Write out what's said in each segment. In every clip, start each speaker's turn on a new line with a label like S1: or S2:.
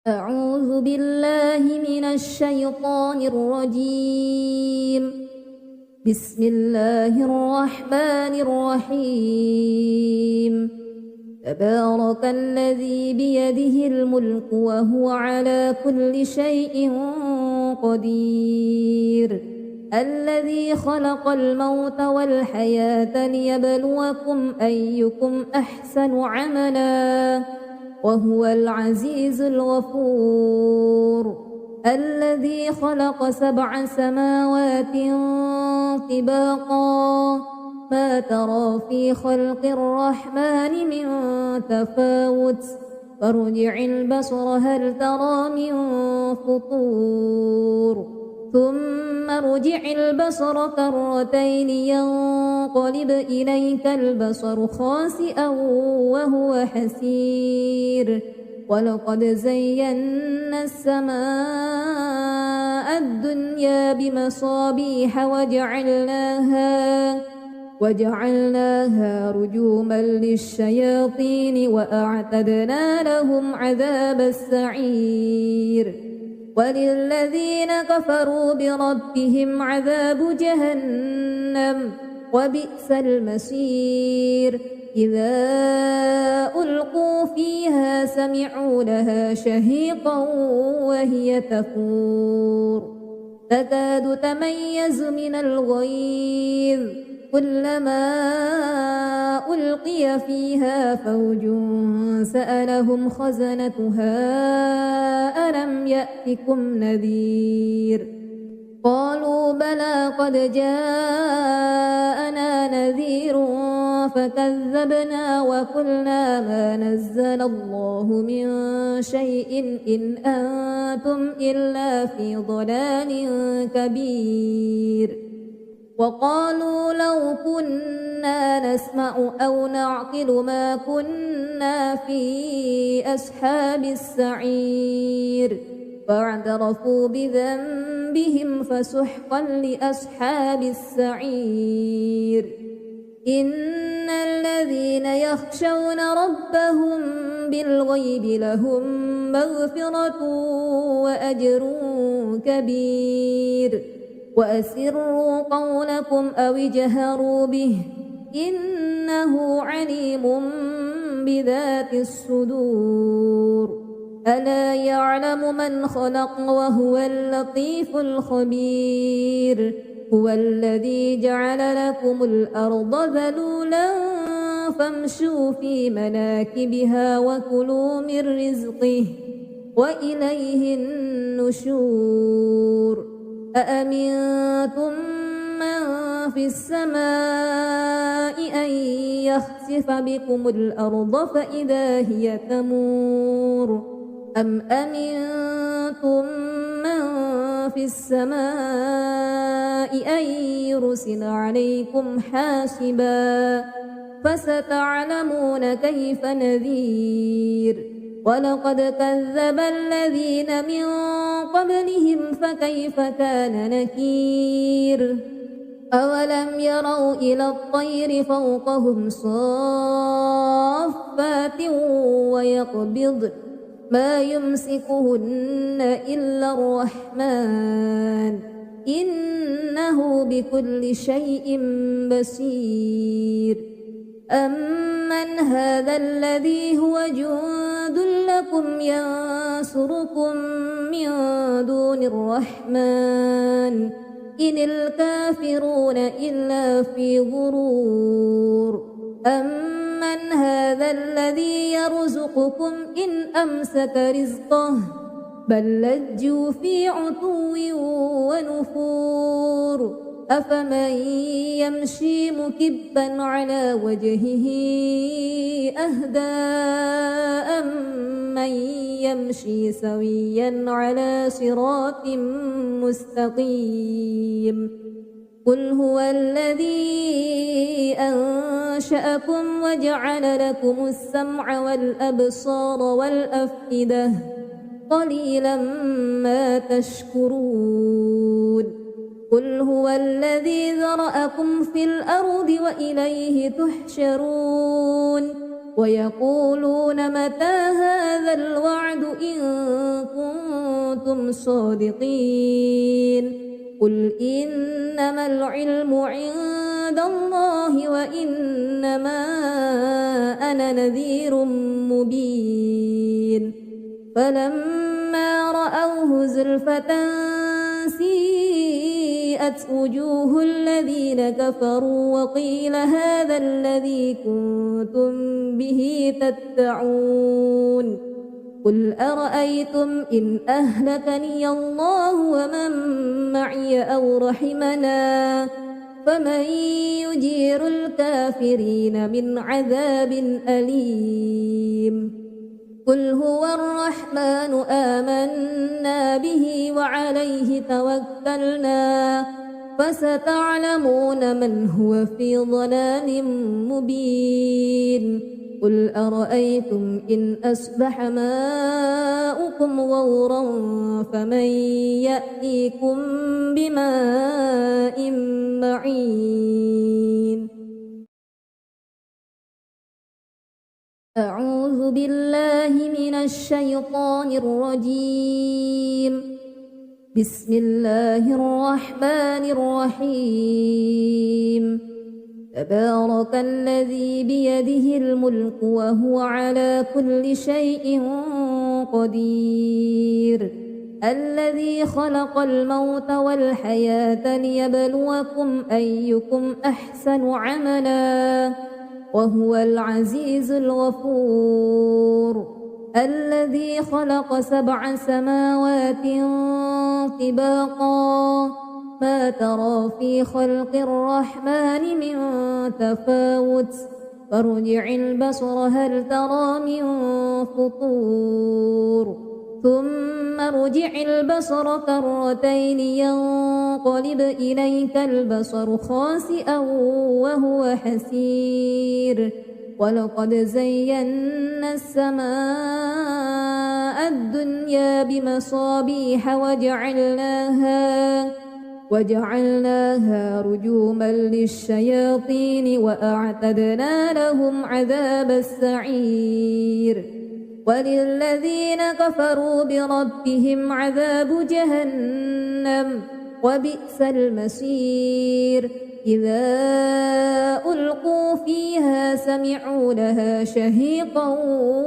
S1: أعوذ بالله من الشيطان الرجيم. بسم الله الرحمن الرحيم. تبارك الذي بيده الملك وهو على كل شيء قدير. الذي خلق الموت والحياة ليبلوكم أيكم أحسن عملا وهو العزيز الغفور. الذي خلق 7 سماوات طباقا ما ترى في خلق الرحمن من تفاوت فارجع البصر هل ترى من فطور ثم ارجع البصر كرتين ينقلب إليك البصر خاسئا وهو حسير. ولقد زينا السماء الدنيا بمصابيح وجعلناها رجوما للشياطين وأعتدنا لهم عذاب السعير. وللذين كفروا بربهم عذاب جهنم وبئس المصير. إذا ألقوا فيها سمعوا لها شهيقا وهي تفور تكاد تميز من الغيظ كلما ألقي فيها فوج سألهم خزنتها ألم يأتكم نذير قالوا بلى قد جاءنا نذير فكذبنا وقلنا ما نزل الله من شيء إن أنتم إلا في ضلال كبير. وقالوا لو كنا نسمع أو نعقل ما كنا في أصحاب السعير فاعترفوا بذنبهم فسحقا لأصحاب السعير. إن الذين يخشون ربهم بالغيب لهم مغفرة وأجر كبير. وأسروا قولكم أو اجهروا به إنه عليم بذات الصدور. ألا يعلم من خلق وهو اللطيف الخبير. هو الذي جعل لكم الأرض ذلولا فامشوا في مناكبها وكلوا من رزقه وإليه النشور. أأمنتم من في السماء أن يخسف بكم الأرض فإذا هي تمور أم أمنتم من في السماء أن يرسل عليكم حاسبا فستعلمون كيف نذير. ولقد كذب الذين من قبلهم فكيف كان نكير. أولم يروا إلى الطير فوقهم صافات ويقبضن ما يمسكهن إلا الرحمن إنه بكل شيء بصير. أمن هذا الذي هو جند لكم ينصركم من دون الرحمن إن الكافرون إلا في غرور. أمن هذا الذي يرزقكم إن أمسك رزقه بل لجوا في عتو ونفور. أفمن يمشي مكبا على وجهه أهدى أمن يمشي سويا على صراط مستقيم. قل هو الذي أنشأكم وجعل لكم السمع والأبصار والأفئدة قليلا ما تشكرون. قل هو الذي ذرأكم في الأرض وإليه تحشرون. ويقولون متى هذا الوعد إن كنتم صادقين قل إنما العلم عند الله وإنما أنا نذير مبين فلما رأوه زلفة سيئت وجوه الذين كفروا وقيل هذا الذي كنتم به تدعون قل أرأيتم إن أهلكني الله ومن معي أو رحمنا فمن يجير الكافرين من عذاب أليم قل هو الرحمن آمنا به وعليه توكلنا فستعلمون من هو في ضلال مبين قل أرأيتم إن أصبح ماؤكم غورا فمن يأتيكم بماء معين أعوذ بالله من الشيطان الرجيم بسم الله الرحمن الرحيم تبارك الذي بيده الملك وهو على كل شيء قدير الذي خلق الموت والحياة ليبلوكم أيكم أحسن عملا وهو العزيز الغفور الذي خلق 7 سماوات طباقا ما ترى في خلق الرحمن من تفاوت فارجع البصر هل ترى من فطور ثم ارجع البصر كرتين ينقلب إليك البصر خاسئا وهو حسير ولقد زينا السماء الدنيا بمصابيح وجعلناها رجوما للشياطين وأعتدنا لهم عذاب السعير وللذين كفروا بربهم عذاب جهنم وبئس المصير إذا ألقوا فيها سمعوا لها شهيقا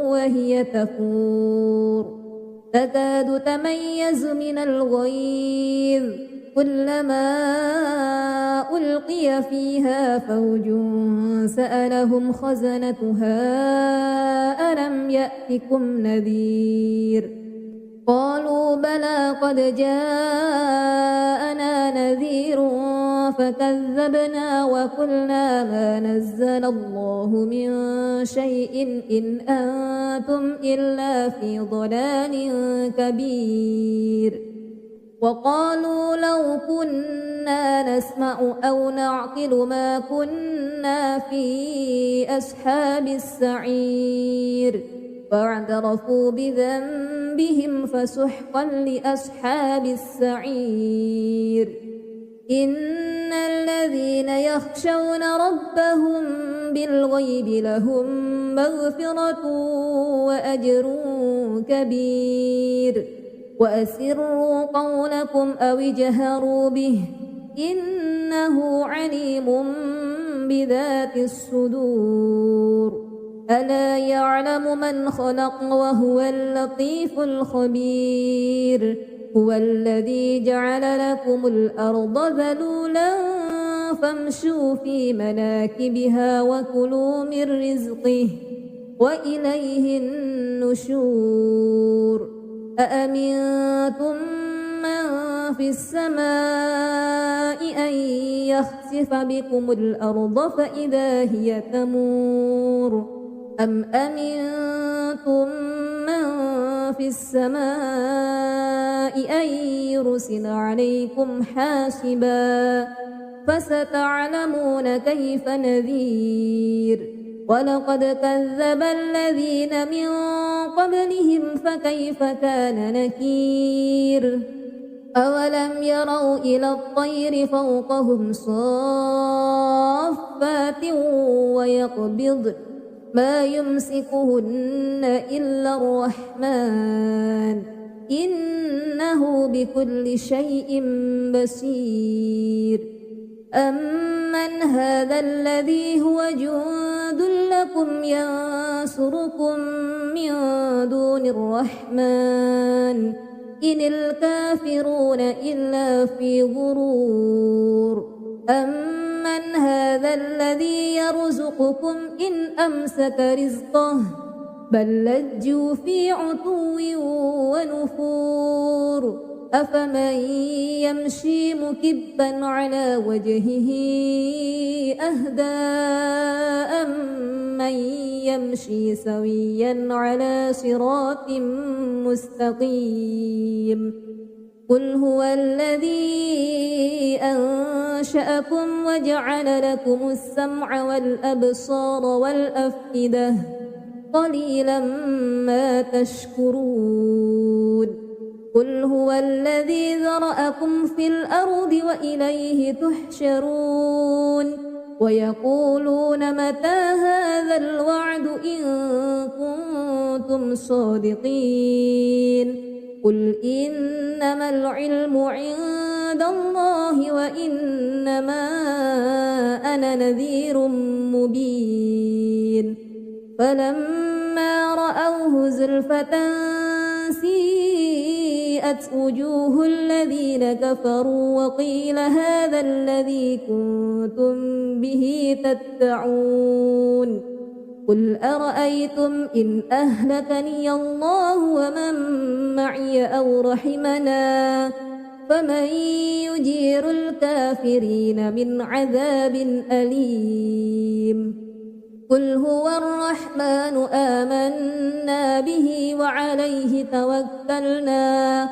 S1: وهي تفور تكاد تميز من الغيظ كلما ألقي فيها فوج سألهم خزنتها ألم يأتكم نذير قالوا بلى قد جاءنا نذير فكذبنا وقلنا ما نزل الله من شيء إن أنتم إلا في ضلال كبير وقالوا لو كنا نسمع أو نعقل ما كنا في أصحاب السعير فاعترفوا بذنبهم فسحقا لأصحاب السعير إن الذين يخشون ربهم بالغيب لهم مغفرة وأجر كبير وأسروا قولكم أو اجهروا به إنه عليم بذات الصدور ألا يعلم من خلق وهو اللطيف الخبير هو الذي جعل لكم الأرض ذلولا فامشوا في مناكبها وكلوا من رزقه وإليه النشور أأمنتم من في السماء أن يخسف بكم الأرض فإذا هي تمور أم أمنتم من في السماء أن يرسل عليكم حاسبا فستعلمون كيف نذير ولقد كذب الذين من قبلهم فكيف كان نكير أولم يروا إلى الطير فوقهم صافات ما يمسكهن إلا الرحمن إنه بكل شيء بصير أمن هذا الذي هو جند لكم ينصركم من دون الرحمن إن الكافرون إلا في غرور أمن هذا الذي يرزقكم إن أمسك رزقه بل لجوا في عتو ونفور أفمن يمشي مكبا على وجهه أهدى أمن يمشي سويا على صراط مستقيم قل هو الذي أنشأكم وجعل لكم السمع والأبصار والأفئدة قليلا ما تشكرون قل هو الذي ذرأكم في الأرض وإليه تحشرون ويقولون متى هذا الوعد إن كنتم صادقين قل إنما العلم عند الله وإنما أنا نذير مبين فلما رأوه زلفة سيئت وجوه الذين كفروا وقيل هذا الذي كنتم به تدعون قل أرأيتم إن أهلكني الله ومن معي أو رحمنا فمن يجير الكافرين من عذاب أليم قل هو الرحمن آمنا به وعليه توكلنا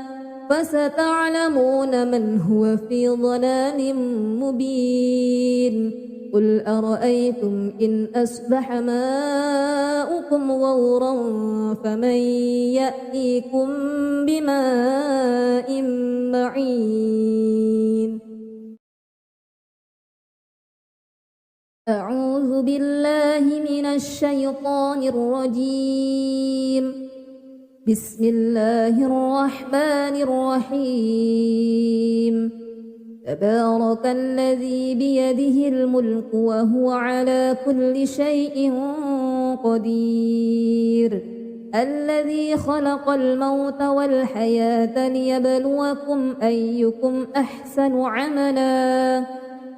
S1: فستعلمون من هو في ضلال مبين قل أرأيتم إن أصبح ماؤكم غورا فمن يأتيكم بماء معين أعوذ بالله من الشيطان الرجيم بسم الله الرحمن الرحيم تبارك الذي بيده الملك وهو على كل شيء قدير الذي خلق الموت والحياة ليبلوكم أيكم أحسن عملا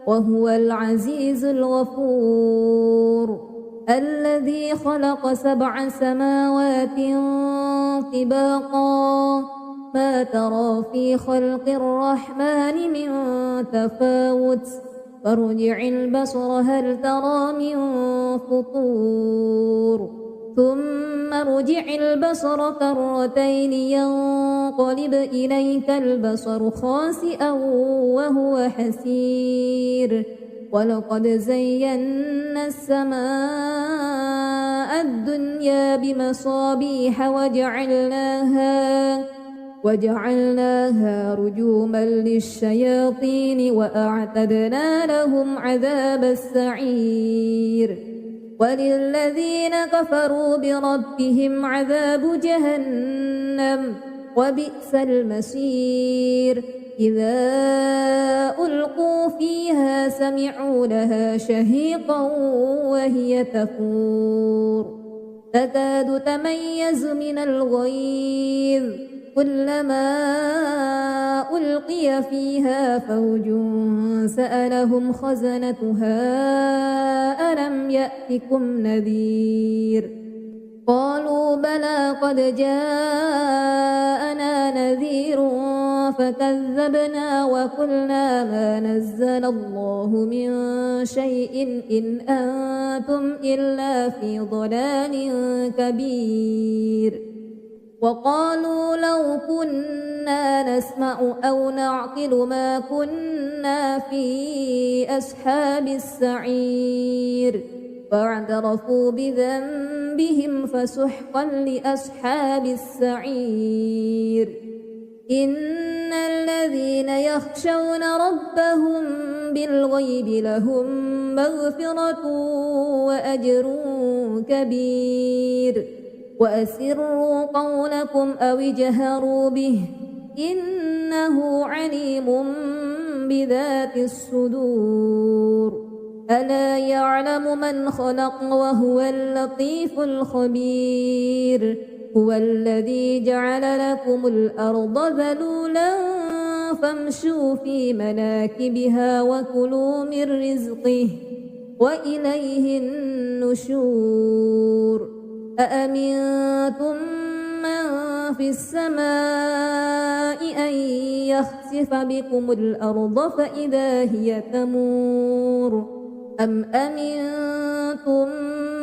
S1: وهو العزيز الغفور الذي خلق 7 سماوات طباقا ما ترى في خلق الرحمن من تفاوت فارجع البصر هل ترى من فطور ثم ارجع البصر كرتين ينقلب إليك البصر خاسئا وهو حسير ولقد زينا السماء الدنيا بمصابيح وجعلناها رجوما للشياطين وأعتدنا لهم عذاب السعير وللذين كفروا بربهم عذاب جهنم وبئس المصير إذا ألقوا فيها سمعوا لها شهيقا وهي تفور تكاد تميز من الغيظ كلما ألقي فيها فوج سألهم خزنتها ألم يأتكم نذير قالوا بلى قد جاءنا نذير فكذبنا وقلنا ما نزل الله من شيء إن أنتم إلا في ضلال كبير وقالوا لو كنا نسمع أو نعقل ما كنا في أصحاب السعير فاعترفوا بذنبهم فسحقا لأصحاب السعير إن الذين يخشون ربهم بالغيب لهم مغفرة وأجر كبير وأسروا قولكم أو اجهروا به إنه عليم بذات الصدور ألا يعلم من خلق وهو اللطيف الخبير هو الذي جعل لكم الأرض ذلولا فامشوا في مناكبها وكلوا من رزقه وإليه النشور أأمنتم من في السماء أن يخسف بكم الأرض فإذا هي تمور أم أمنتم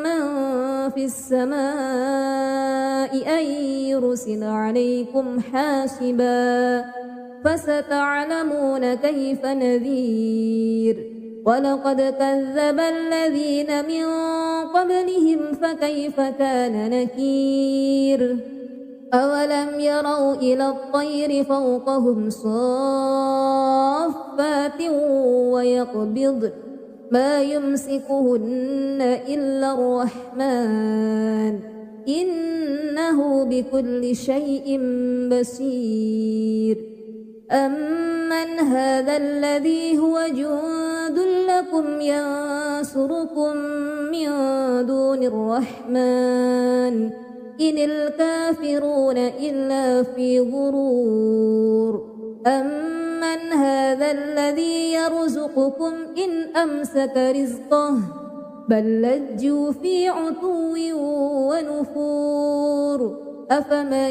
S1: من في السماء أن يرسل عليكم حاسبا فستعلمون كيف نذير ولقد كذب الذين من قبلهم فكيف كان نكير أولم يروا إلى الطير فوقهم صافات ويقبض ما يمسكهن إلا الرحمن إنه بكل شيء بصير أمن هذا الذي هو جند لكم ينصركم من دون الرحمن إن الكافرون إلا في غرور أمن هذا الذي يرزقكم إن أمسك رزقه بل لجوا في عتو ونفور أفمن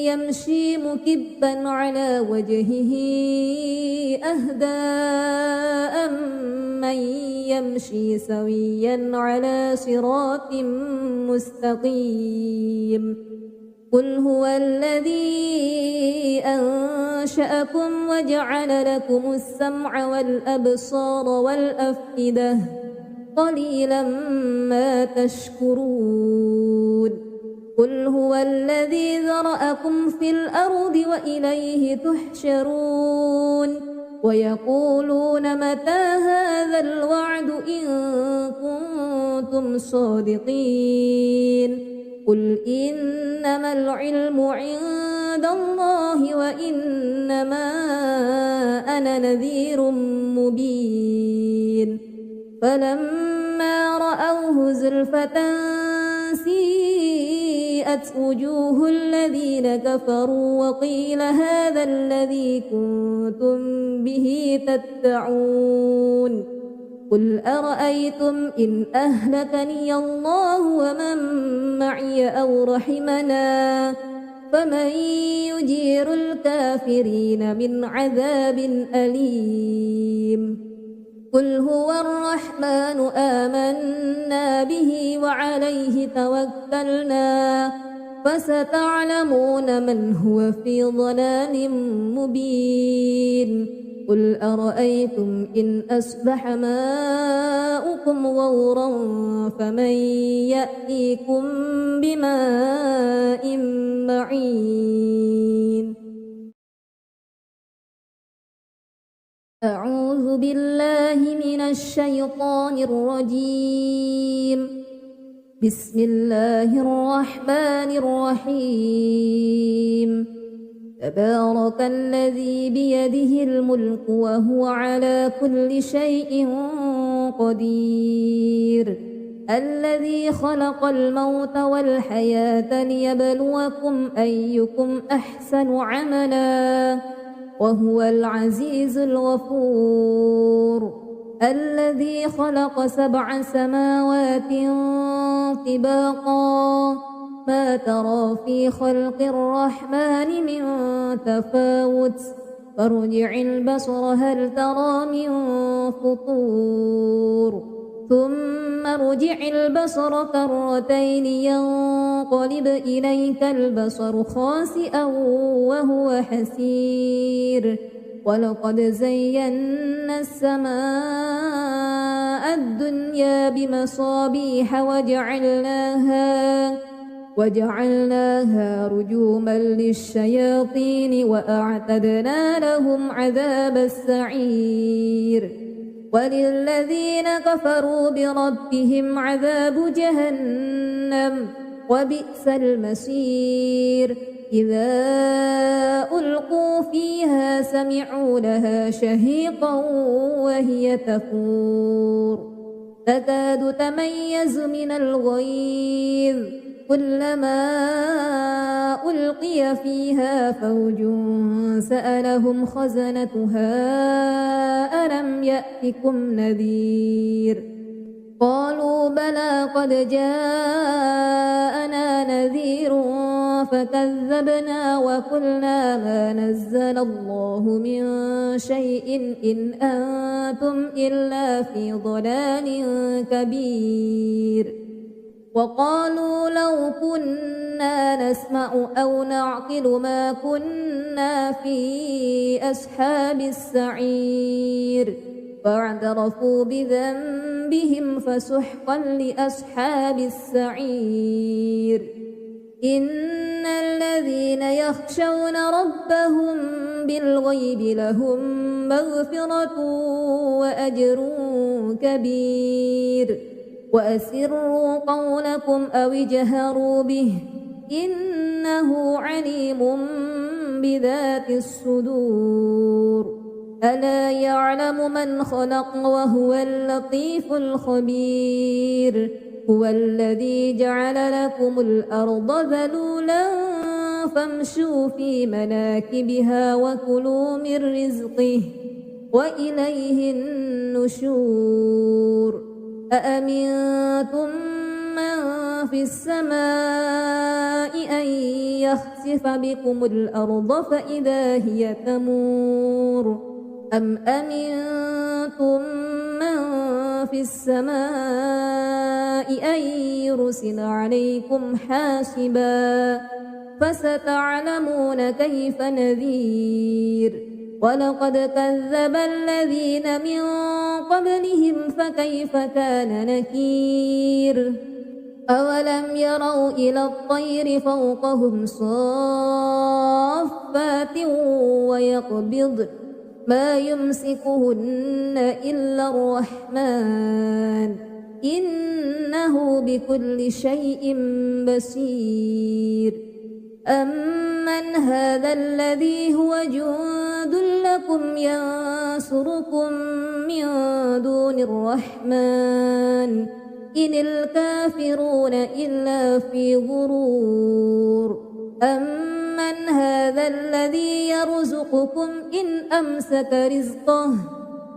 S1: يمشي مكبا على وجهه أهدى أمن يمشي سويا على صراط مستقيم قل هو الذي أنشأكم وجعل لكم السمع والأبصار والأفئدة قليلا ما تشكرون قل هو الذي ذرأكم في الأرض وإليه تحشرون ويقولون متى هذا الوعد إن كنتم صادقين قل إنما العلم عند الله وإنما أنا نذير مبين فلما رأوه زلفة سيئت وجوه الذين كفروا وقيل هذا الذي كنتم به تدعون قل أرأيتم إن أهلكني الله ومن معي أو رحمنا فمن يجير الكافرين من عذاب أليم قل هو الرحمن آمنا به وعليه توكلنا فستعلمون من هو في ضلال مبين قل أرأيتم إن أصبح ماؤكم غورا فمن يأتيكم بماء معين أعوذ بالله من الشيطان الرجيم بسم الله الرحمن الرحيم تبارك الذي بيده الملك وهو على كل شيء قدير الذي خلق الموت والحياة ليبلوكم أيكم أحسن عملا وهو العزيز الغفور الذي خلق 7 سماوات طباقا ما ترى في خلق الرحمن من تفاوت فارجع البصر هل ترى من فطور ثم ارجع البصر كرتين ينقلب إليك البصر خاسئا وهو حسير ولقد زينا السماء الدنيا بمصابيح وجعلناها رجوما للشياطين وأعتدنا لهم عذاب السعير وللذين كفروا بربهم عذاب جهنم وبئس المصير إذا ألقوا فيها سمعوا لها شهيقا وهي تفور تكاد تميز من الغيظ كلما ألقي فيها فوج سألهم خزنتها ألم يأتكم نذير قالوا بلى قد جاءنا نذير فكذبنا وقلنا ما نزل الله من شيء إن أنتم إلا في ضلال كبير وقالوا لو كنا نسمع أو نعقل ما كنا في أصحاب السعير فاعترفوا بذنبهم فسحقا لأصحاب السعير إن الذين يخشون ربهم بالغيب لهم مغفرة وأجر كبير وأسروا قولكم أو اجهروا به إنه عليم بذات الصدور ألا يعلم من خلق وهو اللطيف الخبير هو الذي جعل لكم الأرض ذلولا فامشوا في مناكبها وكلوا من رزقه وإليه النشور أأمنتم من في السماء أن يخسف بكم الأرض فإذا هي تمور أم أمنتم من في السماء أن يرسل عليكم حاسبا فستعلمون كيف نذير ولقد كذب الذين من قبلهم فكيف كان نكير أولم يروا إلى الطير فوقهم صافات ويقبضن ما يمسكهن إلا الرحمن إنه بكل شيء بصير أمن هذا الذي هو جند لكم ينصركم من دون الرحمن إن الكافرون إلا في غرور أمن هذا الذي يرزقكم إن أمسك رزقه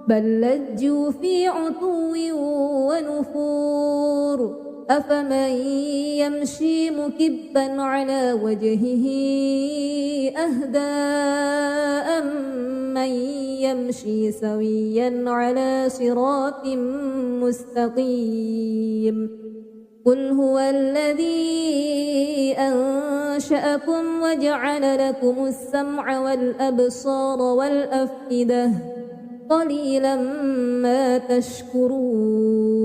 S1: بل لجوا في عتو ونفور أفمن يمشي مكبا على وجهه أهدى أمن يمشي سويا على صراط مستقيم قل هو الذي أنشأكم وجعل لكم السمع والأبصار والأفئدة قليلا ما تشكرون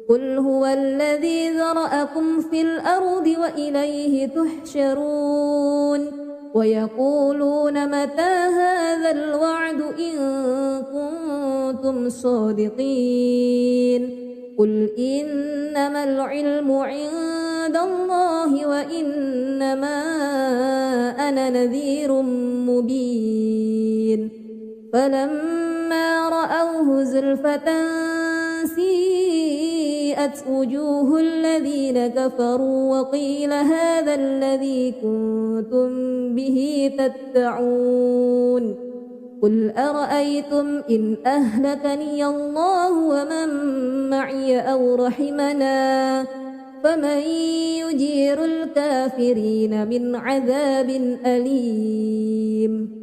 S1: قل هو الذي ذرأكم في الأرض وإليه تحشرون ويقولون متى هذا الوعد إن كنتم صادقين قل إنما العلم عند الله وإنما أنا نذير مبين فلما رأوه زلفة سيئت وجوه الذين كفروا وقيل هذا الذي كنتم به تدعون قل أرأيتم إن أهلكني الله ومن معي أو رحمنا فمن يجير الكافرين من عذاب أليم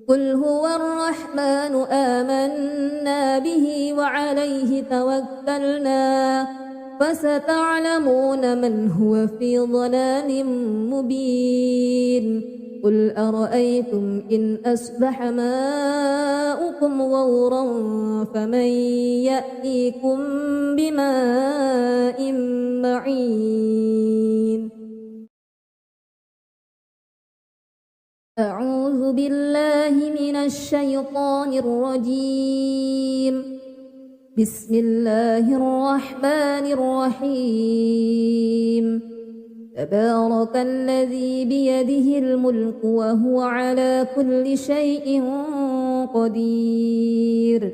S1: قل هو الرحمن آمنا به وعليه توكلنا فستعلمون من هو في ضلال مبين قل أرأيتم إن أصبح ماؤكم غورا فمن يأتيكم بماء معين أعوذ بالله من الشيطان الرجيم بسم الله الرحمن الرحيم تبارك الذي بيده الملك وهو على كل شيء قدير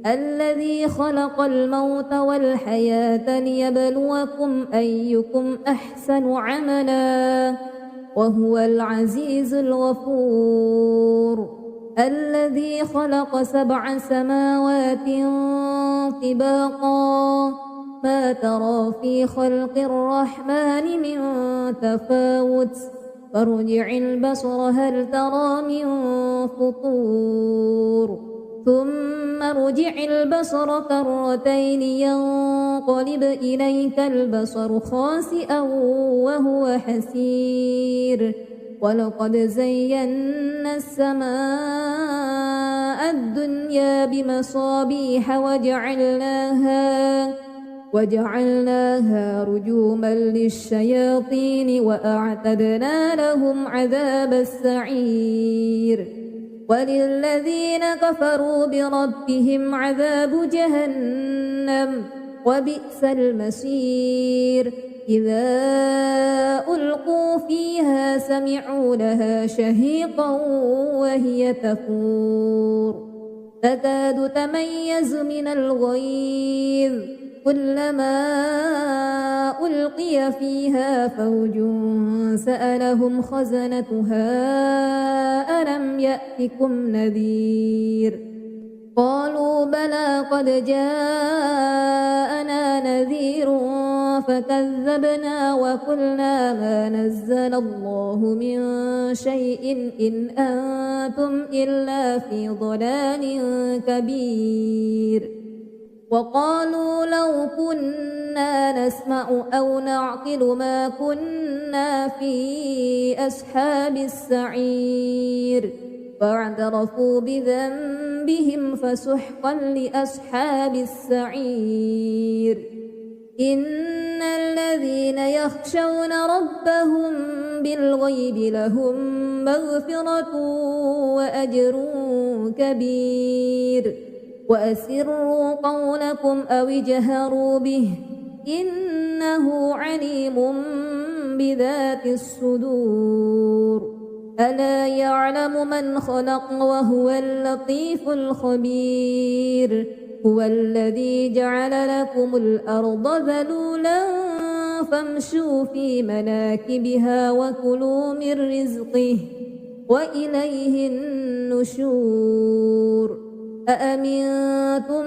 S1: الذي خلق الموت والحياة ليبلوكم أيكم أحسن عملا وهو العزيز الغفور الذي خلق 7 سماوات طباقا ما ترى في خلق الرحمن من تفاوت فارجع البصر هل ترى من فطور ثم ارجع البصر كرتين ينقلب إليك البصر خاسئا وهو حسير ولقد زينا السماء الدنيا بمصابيح وجعلناها رجوما للشياطين وأعتدنا لهم عذاب السعير وللذين كفروا بربهم عذاب جهنم وبئس المصير إذا ألقوا فيها سمعوا لها شهيقا وهي تفور تكاد تميز من الغيظ كلما ألقي فيها فوج سألهم خزنتها ألم يأتكم نذير قالوا بلى قد جاءنا نذير فكذبنا وقلنا ما نزل الله من شيء إن أنتم إلا في ضلال كبير وقالوا لو كنا نسمع أو نعقل ما كنا في أصحاب السعير فاعترفوا بذنبهم فسحقا لأصحاب السعير إن الذين يخشون ربهم بالغيب لهم مغفرة وأجر كبير وأسروا قولكم أو اجهروا به إنه عليم بذات الصدور ألا يعلم من خلق وهو اللطيف الخبير هو الذي جعل لكم الأرض ذلولا فامشوا في مناكبها وكلوا من رزقه وإليه النشور أأمنتم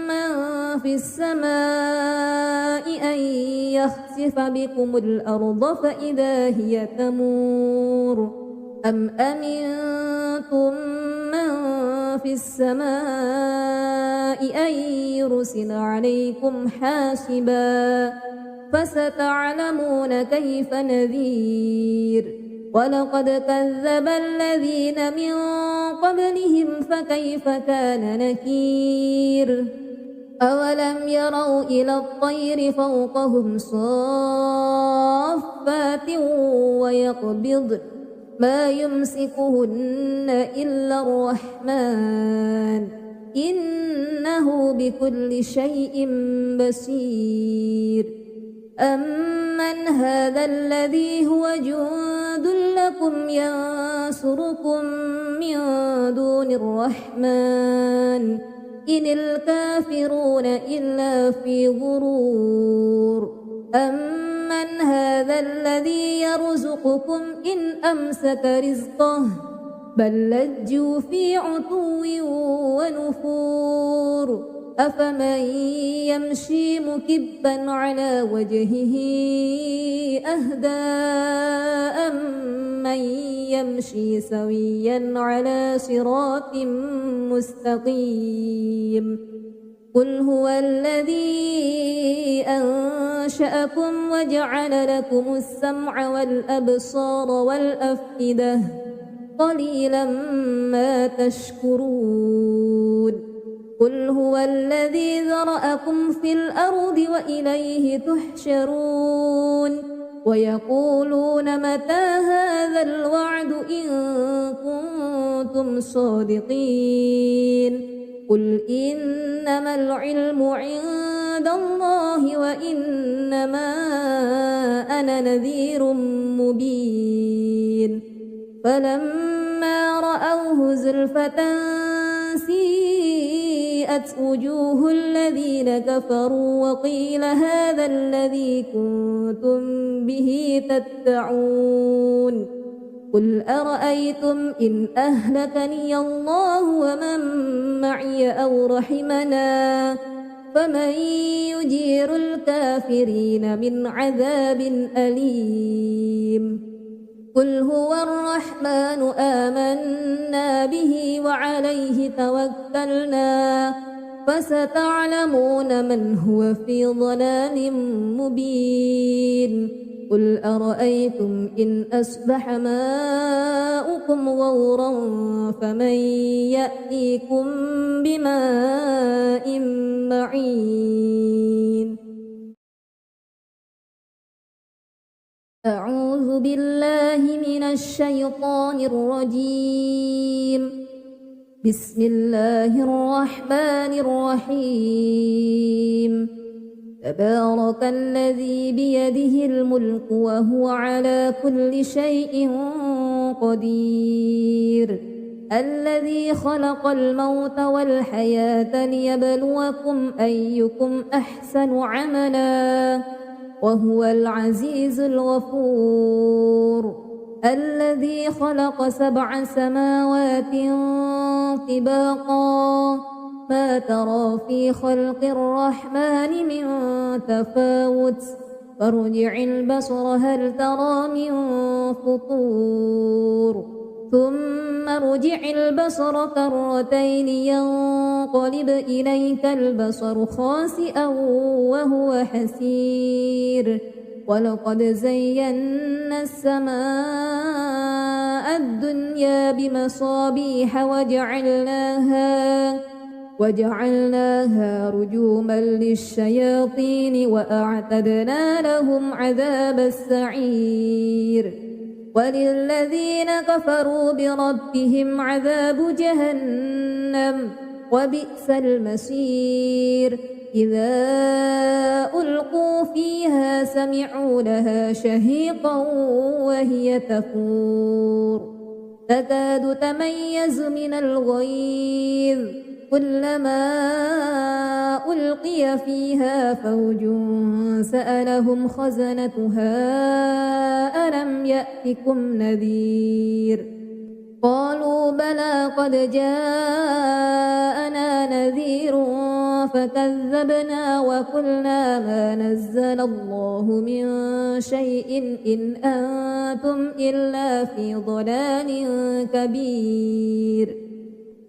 S1: من في السماء أن يخسف بكم الأرض فإذا هي تمور أم أمنتم من في السماء أن يرسل عليكم حاسبا فستعلمون كيف نذير ولقد كذب الذين من قبلهم فكيف كان نكير أولم يروا إلى الطير فوقهم صافات ويقبضن ما يمسكهن إلا الرحمن إنه بكل شيء بصير أمن هذا الذي هو جند لكم ينصركم من دون الرحمن إن الكافرون إلا في غرور أمن هذا الذي يرزقكم إن أمسك رزقه بل لجوا في عتو ونفور أفمن يمشي مكبا على وجهه أهدى أمن يمشي سويا على صراط مستقيم قل هو الذي أنشأكم وجعل لكم السمع والأبصار والأفئدة قليلا ما تشكرون قل هو الذي ذرأكم في الأرض وإليه تحشرون ويقولون متى هذا الوعد إن كنتم صادقين قل إنما العلم عند الله وإنما أنا نذير مبين فلما رأوه زلفة سيئت وجوه الذين كفروا وقيل هذا الذي كنتم به تدعون قل أرأيتم إن أهلكني الله ومن معي أو رحمنا فمن يجير الكافرين من عذاب أليم قل هو الرحمن آمنا به وعليه توكلنا فستعلمون من هو في ضلال مبين قل أرأيتم إن أصبح ماؤكم غورا فمن يأتيكم بماء معين أعوذ بالله من الشيطان الرجيم بسم الله الرحمن الرحيم تبارك الذي بيده الملك وهو على كل شيء قدير الذي خلق الموت والحياة ليبلوكم أيكم أحسن عملا وهو العزيز الغفور الذي خلق 7 سماوات طباقا ما ترى في خلق الرحمن من تفاوت فارجع البصر هل ترى من فطور ثم ارجع البصر كرتين ينقلب إليك البصر خاسئا وهو حسير ولقد زينا السماء الدنيا بمصابيح وجعلناها رجوما للشياطين وأعتدنا لهم عذاب السعير وللذين كفروا بربهم عذاب جهنم وبئس المصير إذا ألقوا فيها سمعوا لها شهيقا وهي تفور تكاد تميز من الغيظ كلما ألقي فيها فوج سألهم خزنتها ألم يأتكم نذير قالوا بلى قد جاءنا نذير فكذبنا وقلنا ما نزل الله من شيء إن أنتم إلا في ضلال كبير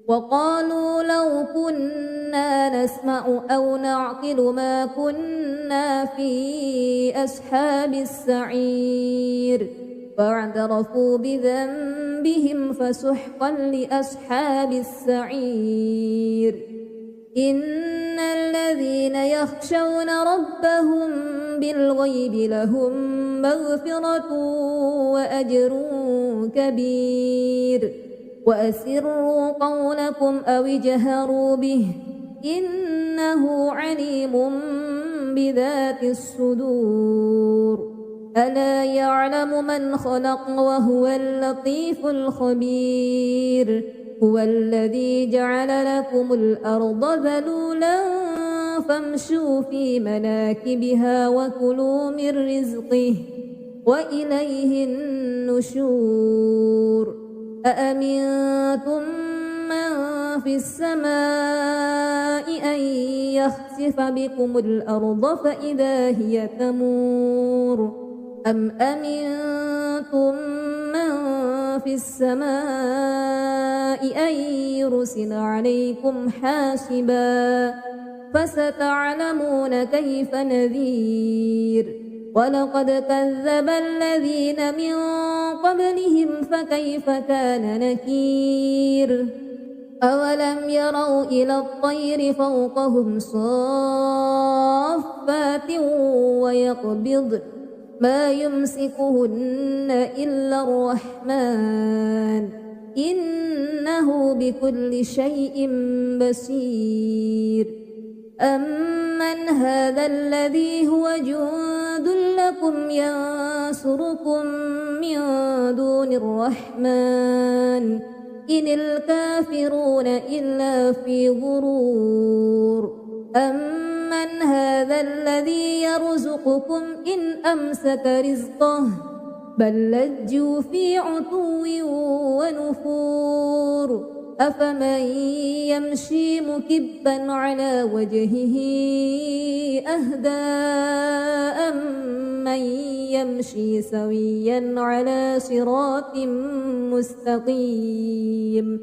S1: وقالوا لو كنا نسمع أو نعقل ما كنا في أصحاب السعير فاعترفوا بذنبهم فسحقا لأصحاب السعير إن الذين يخشون ربهم بالغيب لهم مغفرة وأجر كبير وأسروا قولكم أو اجهروا به إنه عليم بذات الصدور ألا يعلم من خلق وهو اللطيف الخبير هو الذي جعل لكم الأرض ذلولا فامشوا في مناكبها وكلوا من رزقه وإليه النشور أأمنتم من في السماء أن يخسف بكم الأرض فإذا هي تمور أم أمنتم من في السماء أن يرسل عليكم حاسبا فستعلمون كيف نذير ولقد كذب الذين من قبلهم فكيف كان نكير أولم يروا إلى الطير فوقهم صافات ويقبض ما يمسكهن إلا الرحمن إنه بكل شيء بصير أمن هذا الذي هو جند لكم ينصركم من دون الرحمن إن الكافرون إلا في غرور أمن هذا الذي يرزقكم إن أمسك رزقه بل لجوا في عتو ونفور أفمن يمشي مكبا على وجهه أهدى أمن يمشي سويا على صراط مستقيم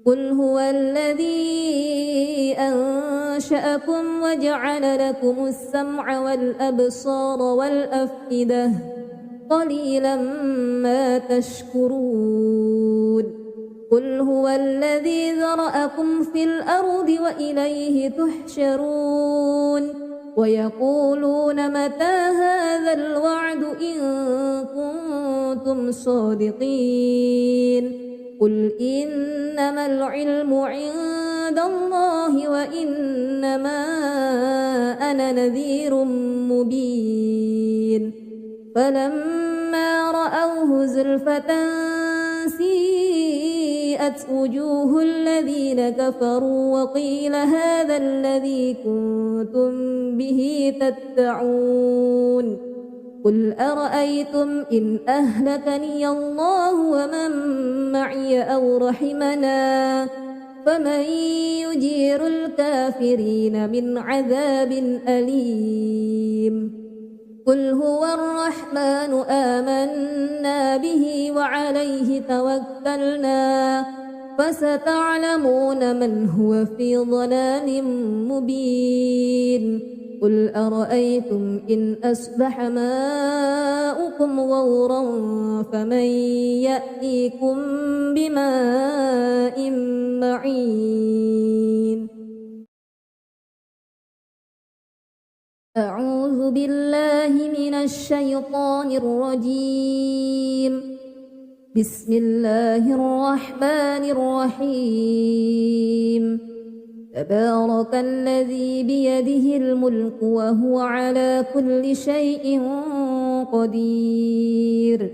S1: قل هو الذي أنشأكم وجعل لكم السمع والأبصار والأفئدة قليلا ما تشكرون قل هو الذي ذرأكم في الأرض وإليه تحشرون ويقولون متى هذا الوعد إن كنتم صادقين قل إنما العلم عند الله وإنما أنا نذير مبين فلما رأوه زلفة سيئت وجوه الذين كفروا وقيل هذا الذي كنتم به تدعون قل أرأيتم إن أهلكني الله ومن معي أو رحمنا فمن يجير الكافرين من عذاب أليم قل هو الرحمن آمنا به وعليه توكلنا فستعلمون من هو في ضلال مبين قل أرأيتم إن أصبح ماؤكم غورا فمن يأتيكم بماء معين أعوذ بالله من الشيطان الرجيم بسم الله الرحمن الرحيم تبارك الذي بيده الملك وهو على كل شيء قدير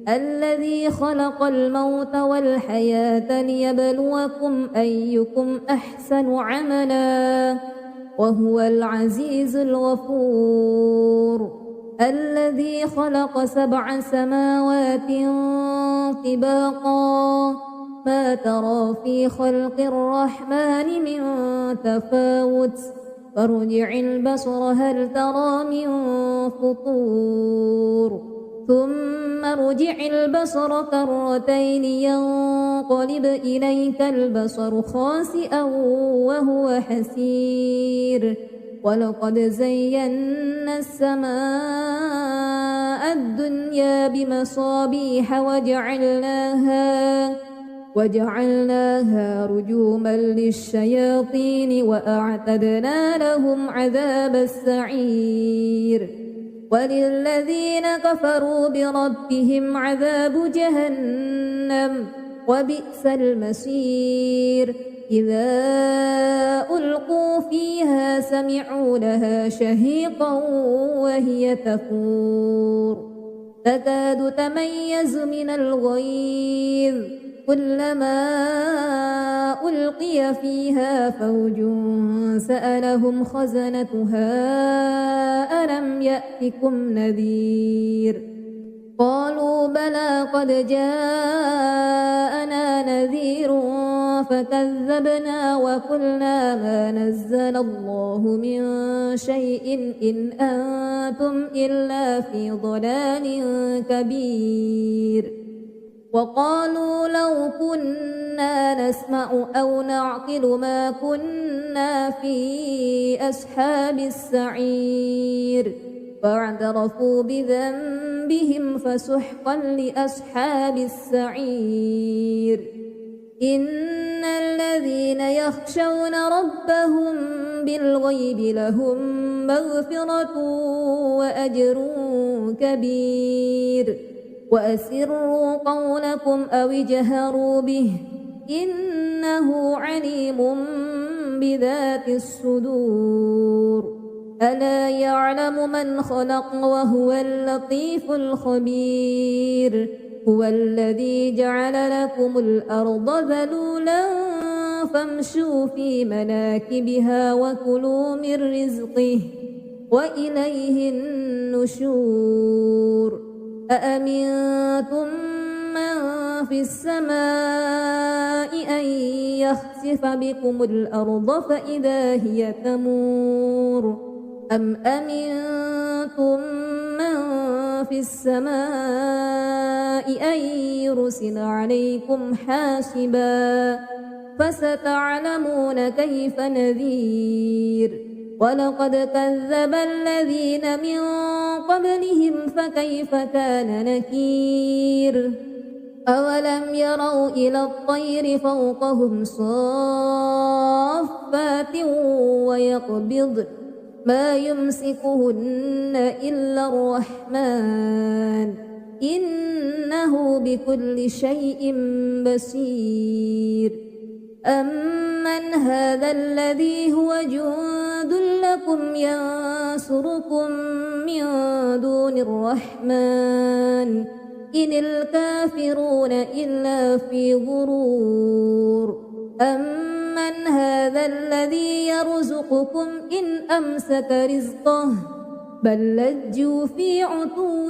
S1: الذي خلق الموت والحياة ليبلوكم أيكم أحسن عملا وهو العزيز الغفور الذي خلق 7 سماوات طباقا ما ترى في خلق الرحمن من تفاوت فارجع البصر هل ترى من فطور ثم ارجع البصر كرتين ينقلب إليك البصر خاسئا وهو حسير ولقد زينا السماء الدنيا بمصابيح وجعلناها رجوما للشياطين وأعتدنا لهم عذاب السعير وللذين كفروا بربهم عذاب جهنم وبئس المصير إذا ألقوا فيها سمعوا لها شهيقا وهي تفور تكاد تميز من الغيظ كلما ألقي فيها فوج سألهم خزنتها ألم يأتكم نذير قالوا بلى قد جاءنا نذير فكذبنا وقلنا ما نزل الله من شيء إن أنتم إلا في ضلال كبير وقالوا لو كنا نسمع أو نعقل ما كنا في أصحاب السعير فاعترفوا بذنبهم فسحقا لأصحاب السعير إن الذين يخشون ربهم بالغيب لهم مغفرة وأجر كبير وأسروا قولكم أو اجهروا به إن إنه عليم بذات الصدور ألا يعلم من خلق وهو اللطيف الخبير هو الذي جعل لكم الأرض ذلولا فامشوا في مناكبها وكلوا من رزقه وإليه النشور أأمنتم من في السماء أن يخسف بكم الأرض فإذا هي تمور أم أمنتم من في السماء أن يرسل عليكم حاسبا فستعلمون كيف نذير ولقد كذب الذين من قبلهم فكيف كان نكير أولم يروا إلى الطير فوقهم صافات ويقبضن ما يمسكهن إلا الرحمن إنه بكل شيء بصير أمن هذا الذي هو جند لكم ينصركم من دون الرحمن إن الكافرون إلا في غرور أمن هذا الذي يرزقكم إن أمسك رزقه بل لجوا في عتو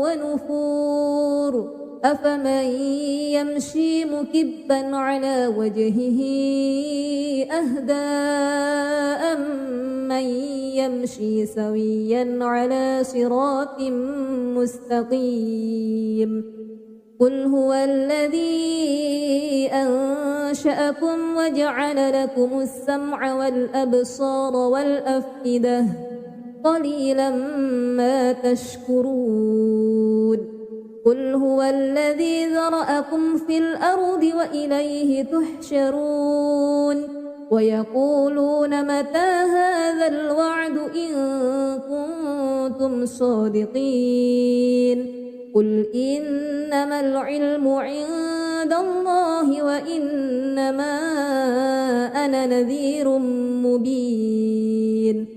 S1: ونفور أفمن يمشي مكبا على وجهه أهدى أمن يمشي سويا على صراط مستقيم قل هو الذي أنشأكم وجعل لكم السمع والأبصار والأفئدة قليلا ما تشكرون قل هو الذي ذرأكم في الأرض وإليه تحشرون ويقولون متى هذا الوعد إن كنتم صادقين قل إنما العلم عند الله وإنما أنا نذير مبين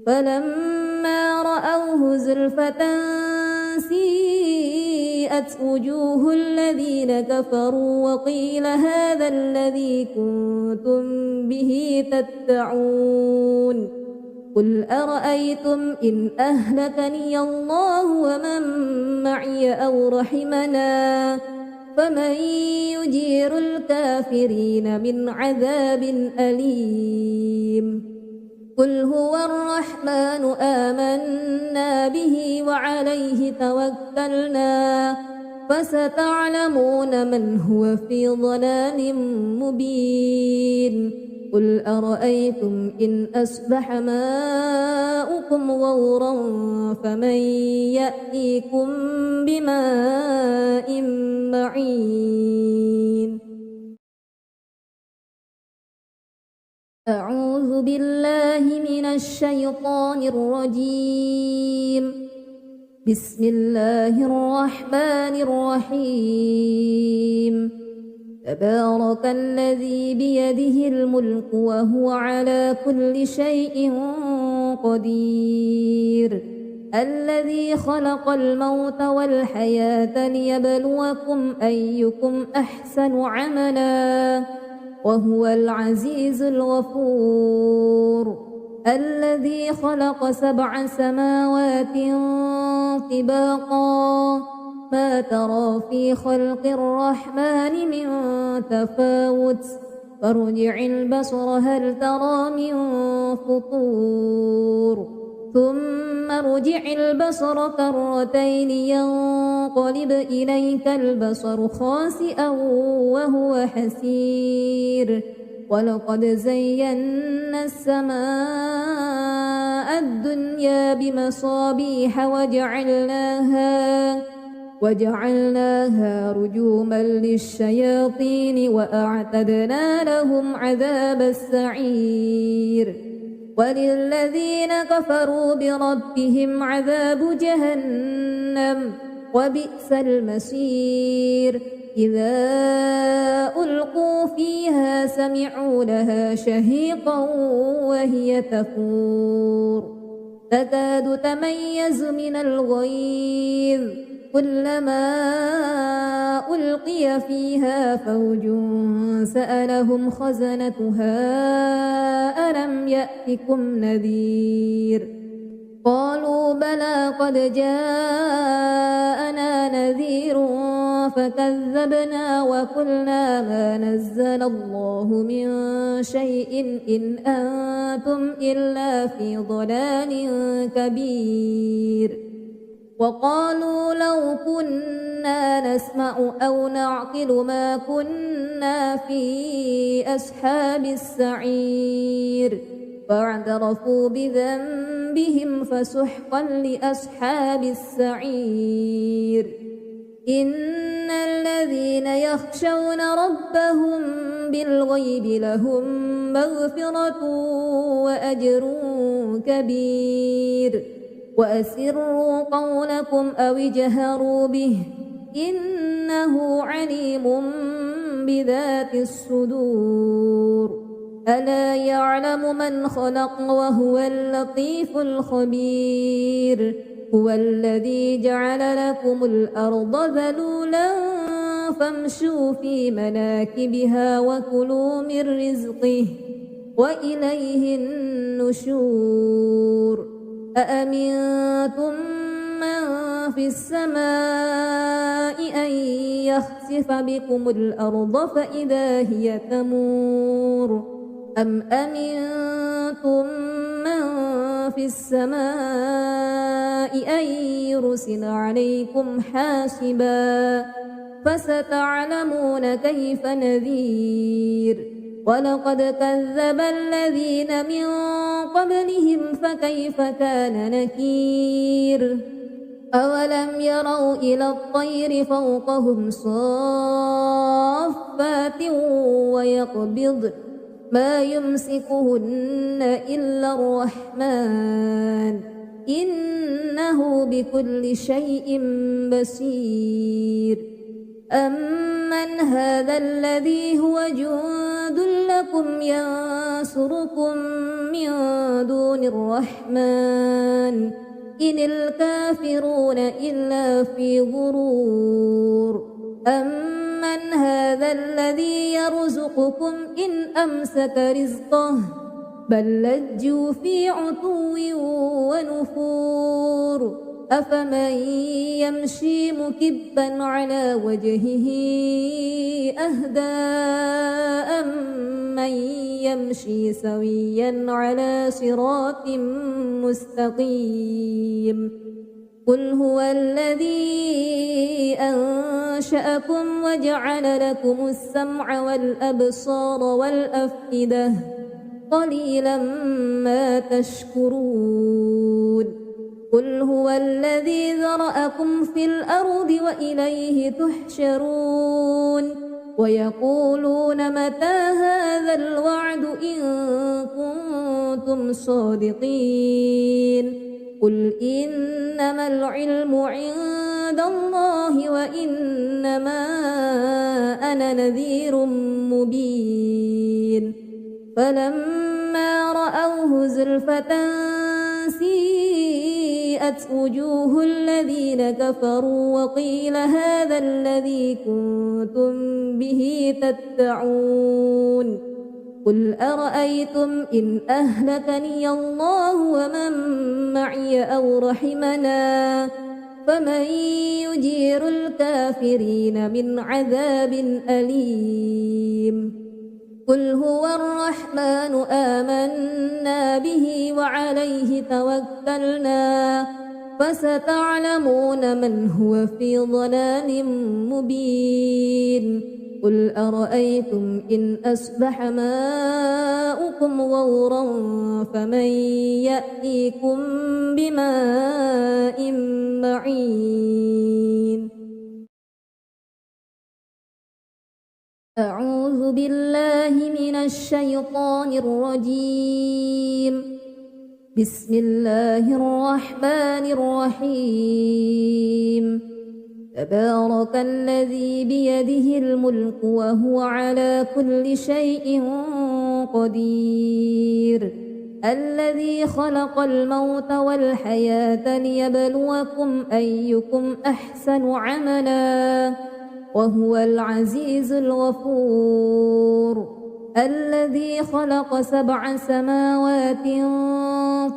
S1: فلما رأوه زلفة سيئت وجوه الذين كفروا وقيل هذا الذي كنتم به تدعون قل أرأيتم إن أهلكني الله ومن معي أو رحمنا فمن يجير الكافرين من عذاب أليم قل هو الرحمن آمنا به وعليه توكلنا فستعلمون من هو في ضلال مبين قل أرأيتم إن أصبح ماؤكم غورا فمن يأتيكم بماء معين أعوذ بالله من الشيطان الرجيم بسم الله الرحمن الرحيم تبارك الذي بيده الملك وهو على كل شيء قدير الذي خلق الموت والحياة ليبلوكم أيكم أحسن عملا وهو العزيز الغفور الذي خلق 7 سماوات طباقا ما ترى في خلق الرحمن من تفاوت فارجع البصر هل ترى من فطور ثم ارجع البصر كرتين ينقلب إليك البصر خاسئا وهو حسير ولقد زينا السماء الدنيا بمصابيح وجعلناها رجوما للشياطين وأعتدنا لهم عذاب السعير وللذين كفروا بربهم عذاب جهنم وبئس المصير إذا ألقوا فيها سمعوا لها شهيقا وهي تفور تكاد تميز من الغيظ كلما ألقي فيها فوج سألهم خزنتها ألم يأتكم نذير قالوا بلى قد جاءنا نذير فكذبنا وقلنا ما نزل الله من شيء إن أنتم إلا في ضلال كبير وقالوا لو كنا نسمع أو نعقل ما كنا في أصحاب السعير فاعترفوا بذنبهم فسحقا لأصحاب السعير إن الذين يخشون ربهم بالغيب لهم مغفرة وأجر كبير وأسروا قولكم أو اجهروا به إنه عليم بذات الصدور ألا يعلم من خلق وهو اللطيف الخبير هو الذي جعل لكم الأرض ذلولا فامشوا في مناكبها وكلوا من رزقه وإليه النشور أأمنتم من في السماء أن يخسف بكم الأرض فإذا هي تمور أم أمنتم من في السماء أن يرسل عليكم حاسبا فستعلمون كيف نذير ولقد كذب الذين من قبلهم فكيف كان نكير أولم يروا إلى الطير فوقهم صافات ويقبض ما يمسكهن إلا الرحمن إنه بكل شيء بصير أمن هذا الذي هو جند لكم ينصركم من دون الرحمن إن الكافرون إلا في غرور أمن هذا الذي يرزقكم إن أمسك رزقه بل لجوا في عتو ونفور أفمن يمشي مكبا على وجهه أهدى أمن يمشي سويا على صراط مستقيم قل هو الذي أنشأكم وجعل لكم السمع والأبصار والأفئدة قليلا ما تشكرون قل هو الذي ذرأكم في الأرض وإليه تحشرون ويقولون متى هذا الوعد إن كنتم صادقين قل إنما العلم عند الله وإنما أنا نذير مبين فلما رأوه زلفة سيئت وجوه الذين كفروا وقيل هذا الذي كنتم به تدعون قل أرأيتم إن أهلكني الله ومن معي أو رحمنا فمن يجير الكافرين من عذاب أليم قل هو الرحمن آمنا به وعليه توكلنا فستعلمون من هو في ضلال مبين قل أرأيتم إن أصبح ماؤكم غورا فمن يأتيكم بماء معين أعوذ بالله من الشيطان الرجيم بسم الله الرحمن الرحيم تبارك الذي بيده الملك وهو على كل شيء قدير الذي خلق الموت والحياة ليبلوكم أيكم أحسن عملا وهو العزيز الغفور الذي خلق 7 سماوات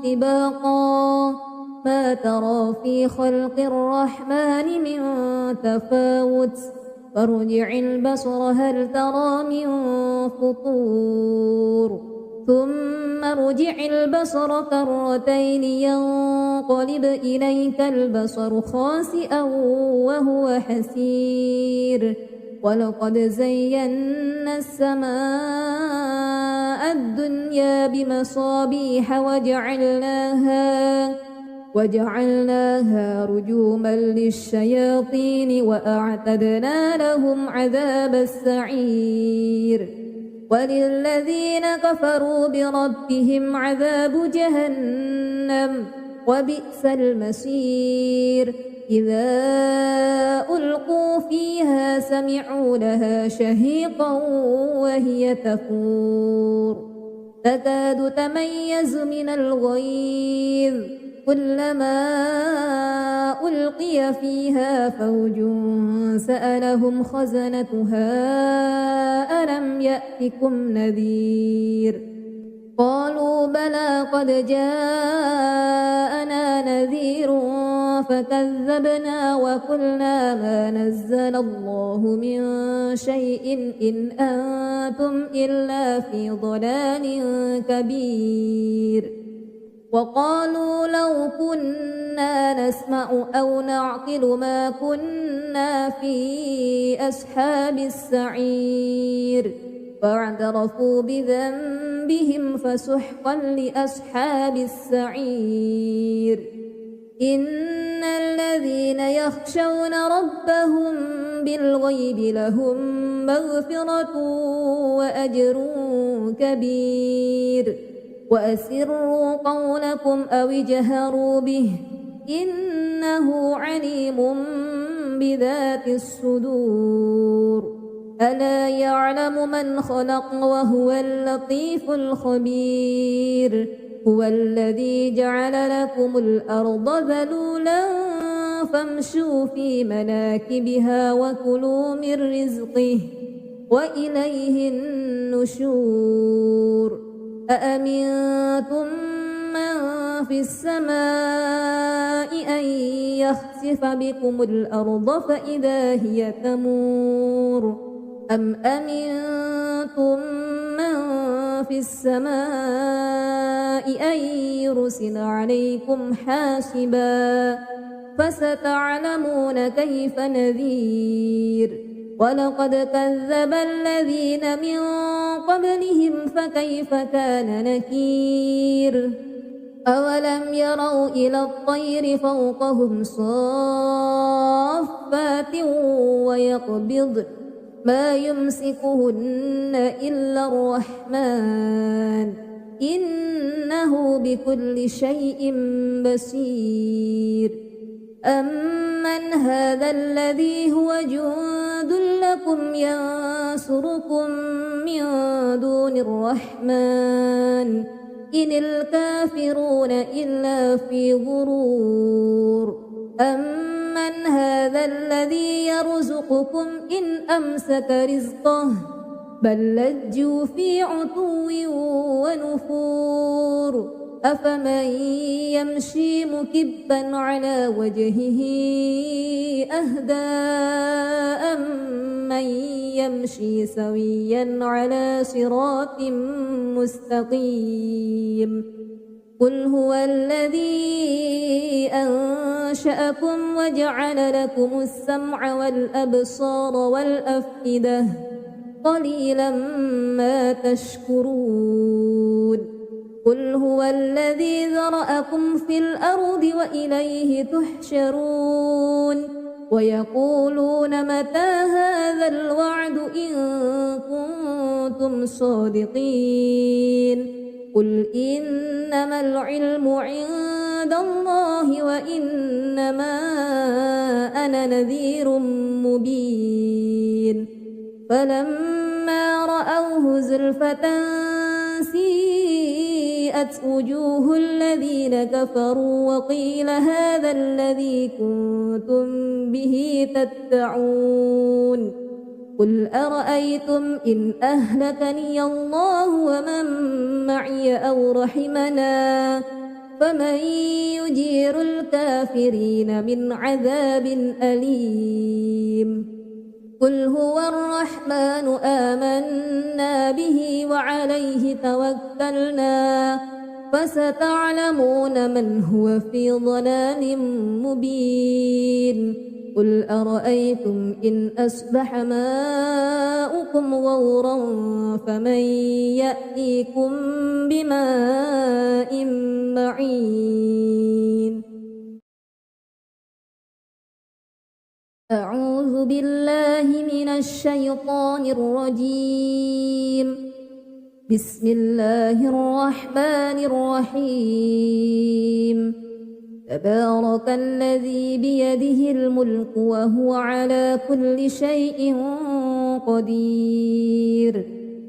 S1: طباقا ما ترى في خلق الرحمن من تفاوت فارجع البصر هل ترى من فطور ثم ارجع البصر كرتين ينقلب إليك البصر خاسئا وهو حسير ولقد زينا السماء الدنيا بمصابيح وجعلناها رجوما للشياطين وأعتدنا لهم عذاب السعير وللذين كفروا بربهم عذاب جهنم وبئس المصير إذا ألقوا فيها سمعوا لها شهيقا وهي تفور تكاد تميز من الغيظ كلما ألقي فيها فوج سألهم خزنتها ألم يأتكم نذير قالوا بلى قد جاءنا نذير فكذبنا وقلنا ما نزل الله من شيء إن أنتم إلا في ضلال كبير وقالوا لو كنا نسمع أو نعقل ما كنا في أصحاب السعير فاعترفوا بذنبهم فسحقا لأصحاب السعير إن الذين يخشون ربهم بالغيب لهم مغفرة وأجر كبير وأسروا قولكم أو اجهروا به إنه عليم بذات الصدور ألا يعلم من خلق وهو اللطيف الخبير هو الذي جعل لكم الأرض ذلولا فامشوا في مناكبها وكلوا من رزقه وإليه النشور أأمنتم من في السماء أن يخسف بكم الأرض فإذا هي تمور أم أمنتم من في السماء أن يرسل عليكم حاسبا فستعلمون كيف نذير ولقد كذب الذين من قبلهم فكيف كان نكير أولم يروا إلى الطير فوقهم صافات ويقبض ما يمسكهن إلا الرحمن إنه بكل شيء بصير أمن هذا الذي هو جند لكم ينصركم من دون الرحمن إن الكافرون إلا في غرور أمن هذا الذي يرزقكم إن أمسك رزقه بل لجوا في عتو ونفور أفمن يمشي مكبا على وجهه أهدى أمن يمشي سويا على صراط مستقيم قل هو الذي أنشأكم وجعل لكم السمع والأبصار والأفئدة قليلا ما تشكرون قل هو الذي ذرأكم في الأرض وإليه تحشرون ويقولون متى هذا الوعد إن كنتم صادقين قل إنما العلم عند عند الله وإنما أنا نذير مبين فلما رأوه زلفة سيئت وجوه الذين كفروا وقيل هذا الذي كنتم به تدعون قل أرأيتم إن أهلكني الله ومن معي أو رحمنا فمن يجير الكافرين من عذاب أليم قل هو الرحمن آمنا به وعليه توكلنا فستعلمون من هو في ضلال مبين قل أرأيتم إن أصبح ماؤكم غورا فمن يأتيكم بماء معين أعوذ بالله من الشيطان الرجيم بسم الله الرحمن الرحيم تبارك الذي بيده الملك وهو على كل شيء قدير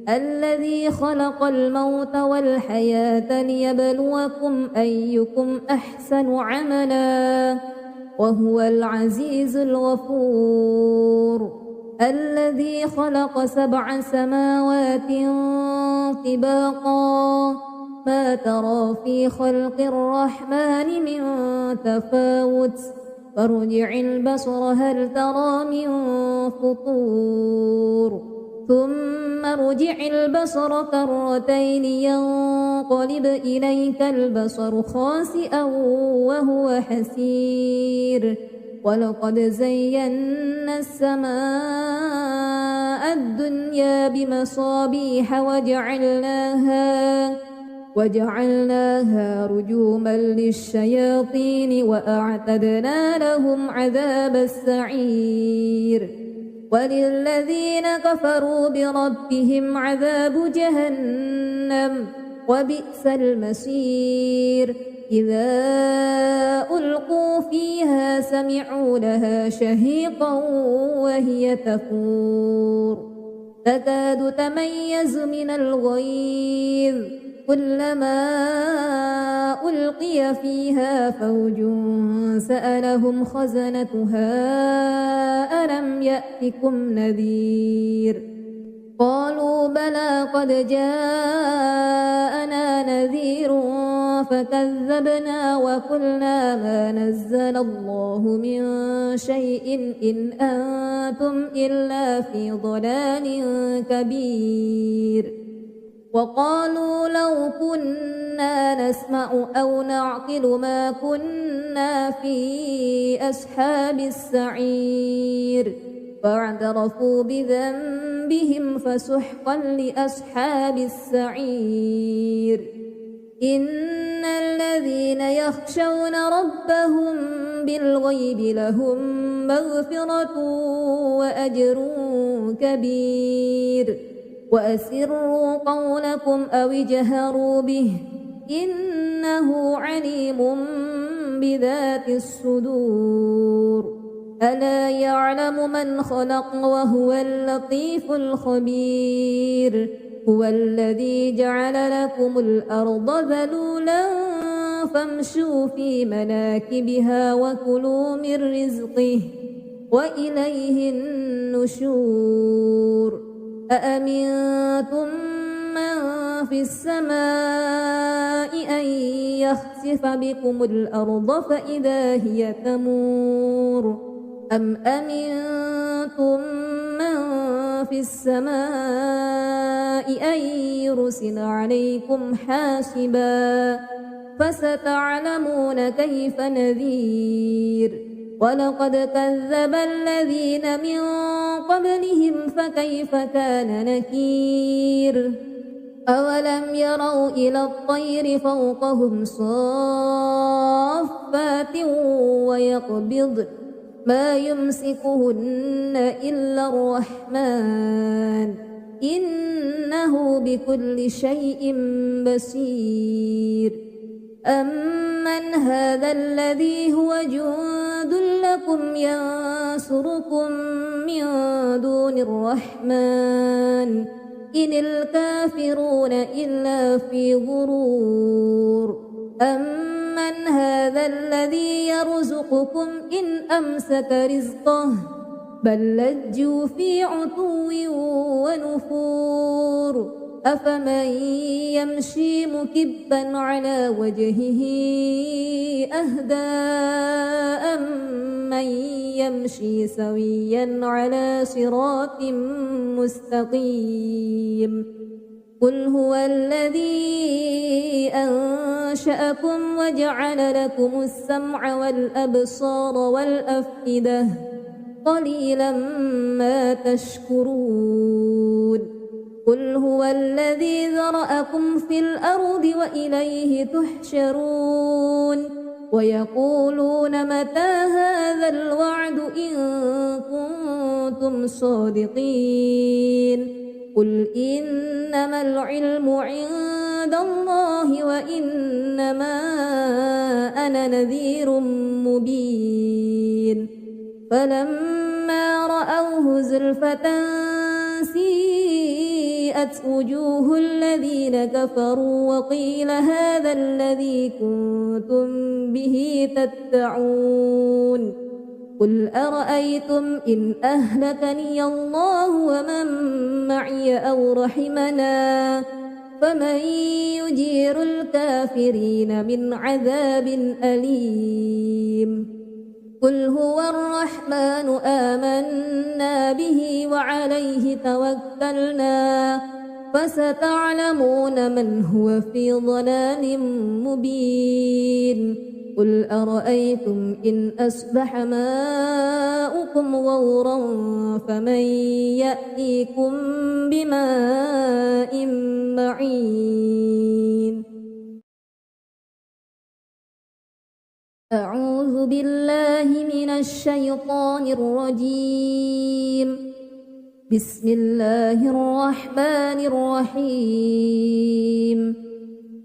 S1: الذي خلق الموت والحياة ليبلوكم أيكم أحسن عملا وهو العزيز الغفور الذي خلق 7 سماوات طباقا ما ترى في خلق الرحمن من تفاوت فارجع البصر هل ترى من فطور ثم ارجع البصر كرتين ينقلب إليك البصر خاسئا وهو حسير ولقد زينا السماء الدنيا بمصابيح وجعلناها رجوما للشياطين وأعتدنا لهم عذاب السعير وللذين كفروا بربهم عذاب جهنم وبئس المصير إذا ألقوا فيها سمعوا لها شهيقا وهي تفور تكاد تميز من الغيظ كلما ألقي فيها فوج سألهم خزنتها ألم يأتكم نذير قالوا بلى قد جاءنا نذير فكذبنا وقلنا ما نزل الله من شيء إن أنتم إلا في ضلال كبير وقالوا لو كنا نسمع أو نعقل ما كنا في أصحاب السعير فاعترفوا بذنبهم فسحقا لأصحاب السعير إن الذين يخشون ربهم بالغيب لهم مغفرة وأجر كبير وأسروا قولكم أو اجهروا به إنه عليم بذات الصدور ألا يعلم من خلق وهو اللطيف الخبير هو الذي جعل لكم الأرض ذلولا فامشوا في مناكبها وكلوا من رزقه وإليه النشور أأمنتم من في السماء أن يخسف بكم الأرض فإذا هي تمور أم أمنتم من في السماء أن يرسل عليكم حاسبا فستعلمون كيف نذير ولقد كذب الذين من قبلهم فكيف كان نكير أولم يروا إلى الطير فوقهم صافات ويقبض ما يمسكهن إلا الرحمن إنه بكل شيء بصير أمن هذا الذي هو جند لكم ينصركم من دون الرحمن إن الكافرون إلا في غرور أمن هذا الذي يرزقكم إن أمسك رزقه بل لجوا في عتو ونفور أفمن يمشي مكبا على وجهه أهدى أمن يمشي سويا على صراط مستقيم قل هو الذي أنشأكم وجعل لكم السمع والأبصار والأفئدة قليلا ما تشكرون قل هو الذي ذرأكم في الأرض وإليه تحشرون ويقولون متى هذا الوعد إن كنتم صادقين قل إنما العلم عند الله وإنما أنا نذير مبين فلما رأوه زلفة سيئت وجوه الذين كفروا وقيل هذا الذي كنتم به تدعون قل أرأيتم إن أهلكني الله ومن معي أو رحمنا فمن يجير الكافرين من عذاب أليم قل هو الرحمن آمنا به وعليه توكلنا فستعلمون من هو في ضلال مبين قل أرأيتم إن أصبح ماؤكم غورا فمن يأتيكم بماء معين أعوذ بالله من الشيطان الرجيم بسم الله الرحمن الرحيم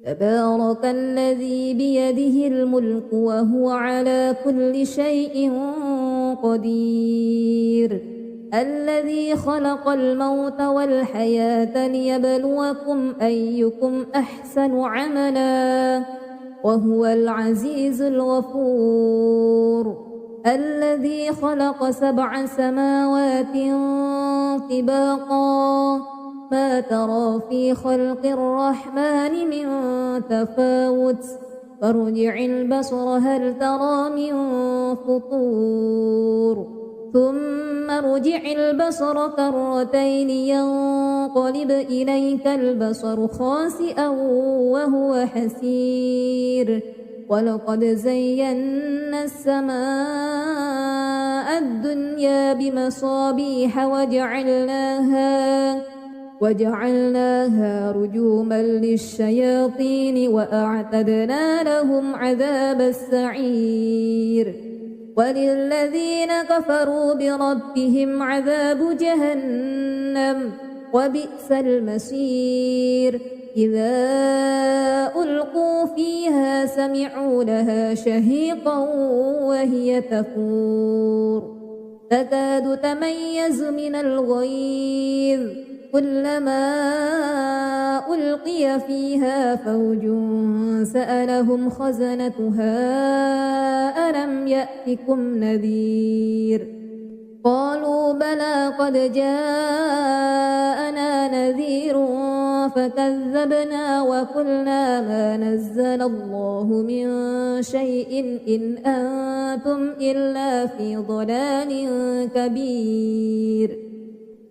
S1: تبارك الذي بيده الملك وهو على كل شيء قدير الذي خلق الموت والحياة ليبلوكم أيكم أحسن عملا وهو العزيز الغفور الذي خلق 7 سماوات طباقا ما ترى في خلق الرحمن من تفاوت فارجع البصر هل ترى من فطور ثم ارجع البصر كرتين ينقلب إليك البصر خاسئا وهو حسير ولقد زينا السماء الدنيا بمصابيح وجعلناها رجوما للشياطين وأعتدنا لهم عذاب السعير وللذين كفروا بربهم عذاب جهنم وبئس المصير إذا ألقوا فيها سمعوا لها شهيقا وهي تفور تكاد تميز من الغيظ كلما ألقي فيها فوج سألهم خزنتها ألم يأتكم نذير قالوا بلى قد جاءنا نذير فكذبنا وقلنا ما نزل الله من شيء إن أنتم إلا في ضلال كبير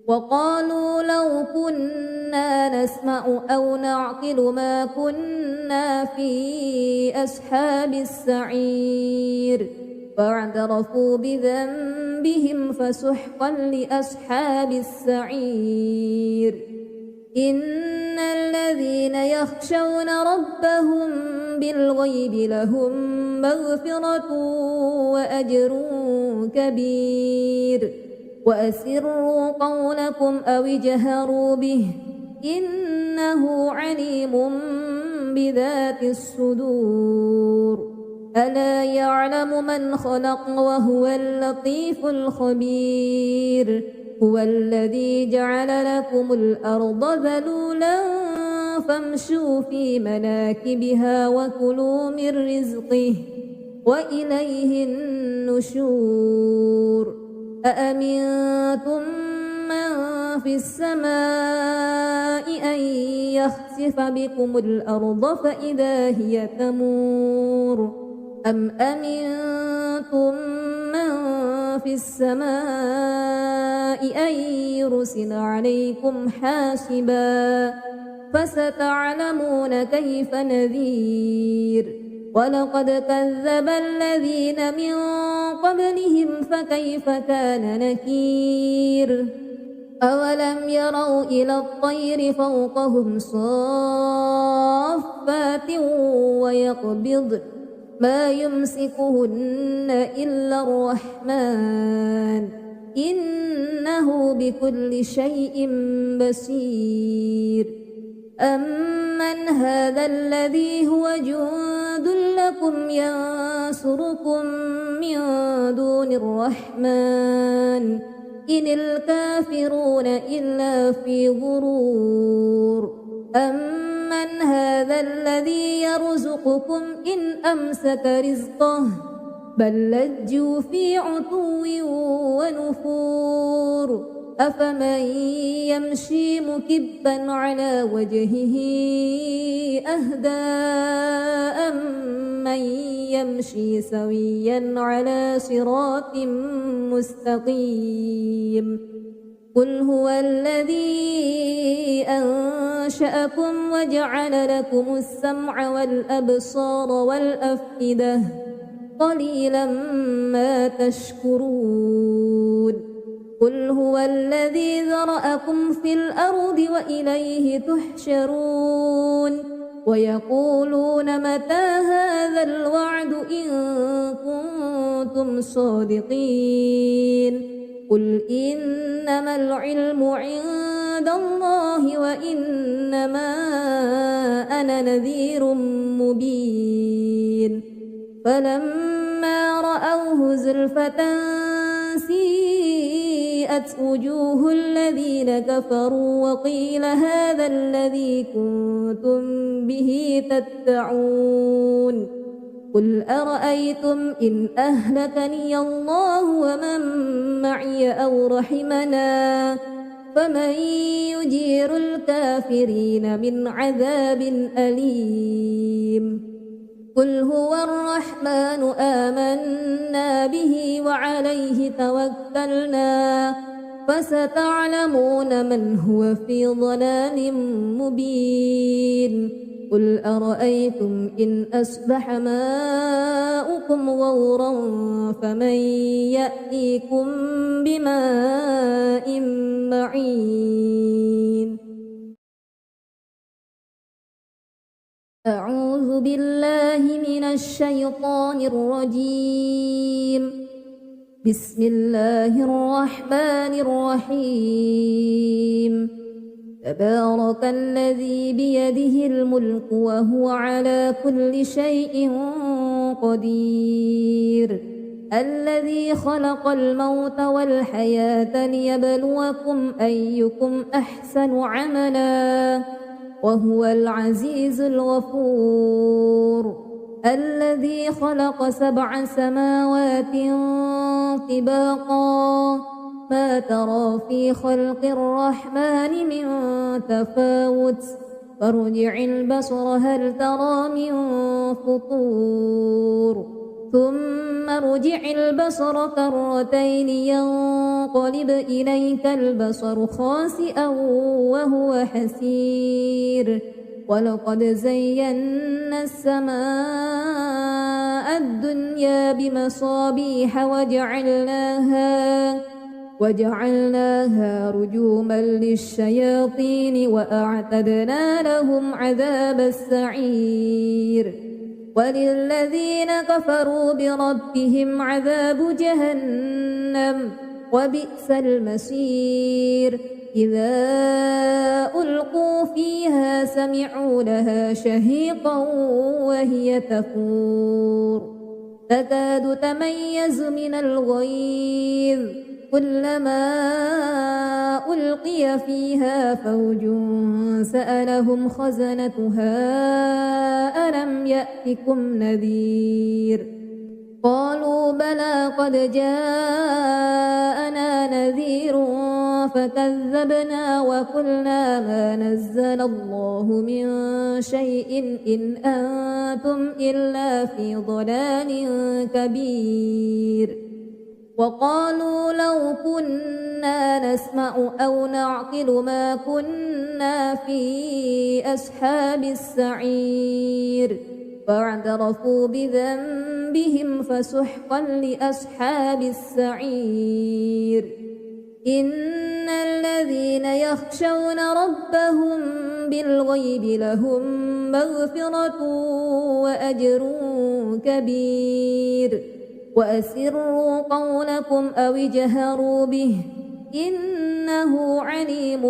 S1: وقالوا لو كنا نسمع أو نعقل ما كنا في أصحاب السعير فاعترفوا بذنبهم فسحقا لأصحاب السعير إن الذين يخشون ربهم بالغيب لهم مغفرة وأجر كبير وأسروا قولكم أو اجهروا به إنه عليم بذات الصدور ألا يعلم من خلق وهو اللطيف الخبير هو الذي جعل لكم الأرض ذلولا فامشوا في مناكبها وكلوا من رزقه وإليه النشور أأمنتم من في السماء أن يخسف بكم الأرض فإذا هي تمور أم أمنتم من في السماء أن يرسل عليكم حاسبا فستعلمون كيف نذير ولقد كذب الذين من قبلهم فكيف كان نكير أولم يروا إلى الطير فوقهم صافات ويقبضن ما يمسكهن إلا الرحمن إنه بكل شيء بصير أمن هذا الذي هو جند لكم ينصركم من دون الرحمن إن الكافرون إلا في غرور أمن هذا الذي يرزقكم إن أمسك رزقه بل لجوا في عتو ونفور أفمن يمشي مكبا على وجهه أهدى أمن يمشي سويا على صراط مستقيم قل هو الذي أنشأكم وجعل لكم السمع والأبصار والأفئدة قليلا ما تشكرون قل هو الذي ذرأكم في الأرض وإليه تحشرون ويقولون متى هذا الوعد إن كنتم صادقين قل إنما العلم عند الله وإنما أنا نذير مبين فلما رأوه زلفة سيئت وجوه الذين كفروا وقيل هذا الذي كنتم به تدعون قل أرأيتم إن أهلكني الله ومن معي أو رحمنا فمن يجير الكافرين من عذاب أليم قل هو الرحمن آمنا به وعليه توكلنا فستعلمون من هو في ضلال مبين قل أرأيتم إن أصبح ماؤكم غورا فمن يأتيكم بماء معين أعوذ بالله من الشيطان الرجيم بسم الله الرحمن الرحيم تبارك الذي بيده الملك وهو على كل شيء قدير الذي خلق الموت والحياة ليبلوكم أيكم أحسن عملا وهو العزيز الغفور الذي خلق 7 سماوات طباقا ما ترى في خلق الرحمن من تفاوت فارجع البصر هل ترى من فطور ثم ارجع البصر كرتين ينقلب إليك البصر خاسئا وهو حسير ولقد زينا السماء الدنيا بمصابيح وجعلناها رجوما للشياطين وأعتدنا لهم عذاب السعير وللذين كفروا بربهم عذاب جهنم وبئس المصير إذا ألقوا فيها سمعوا لها شهيقا وهي تفور تكاد تميز من الغيظ كلما ألقي فيها فوج سألهم خزنتها ألم يأتكم نذير قالوا بلى قد جاءنا نذير فكذبنا وقلنا ما نزل الله من شيء إن أنتم إلا في ضلال كبير وقالوا لو كنا نسمع أو نعقل ما كنا في أصحاب السعير فاعترفوا بذنبهم فسحقا لأصحاب السعير إن الذين يخشون ربهم بالغيب لهم مغفرة وأجر كبير وأسروا قولكم أو اجهروا به إنه عليم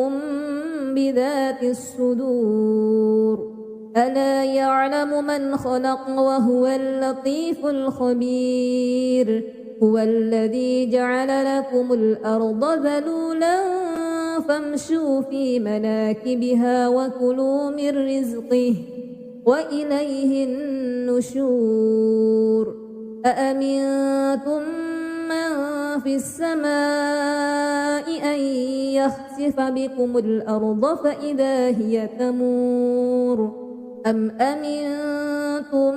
S1: بذات الصدور ألا يعلم من خلق وهو اللطيف الخبير هو الذي جعل لكم الأرض ذلولا فامشوا في مناكبها وكلوا من رزقه وإليه النشور أأمنتم من في السماء أن يخسف بكم الأرض فإذا هي تمور أم أمنتم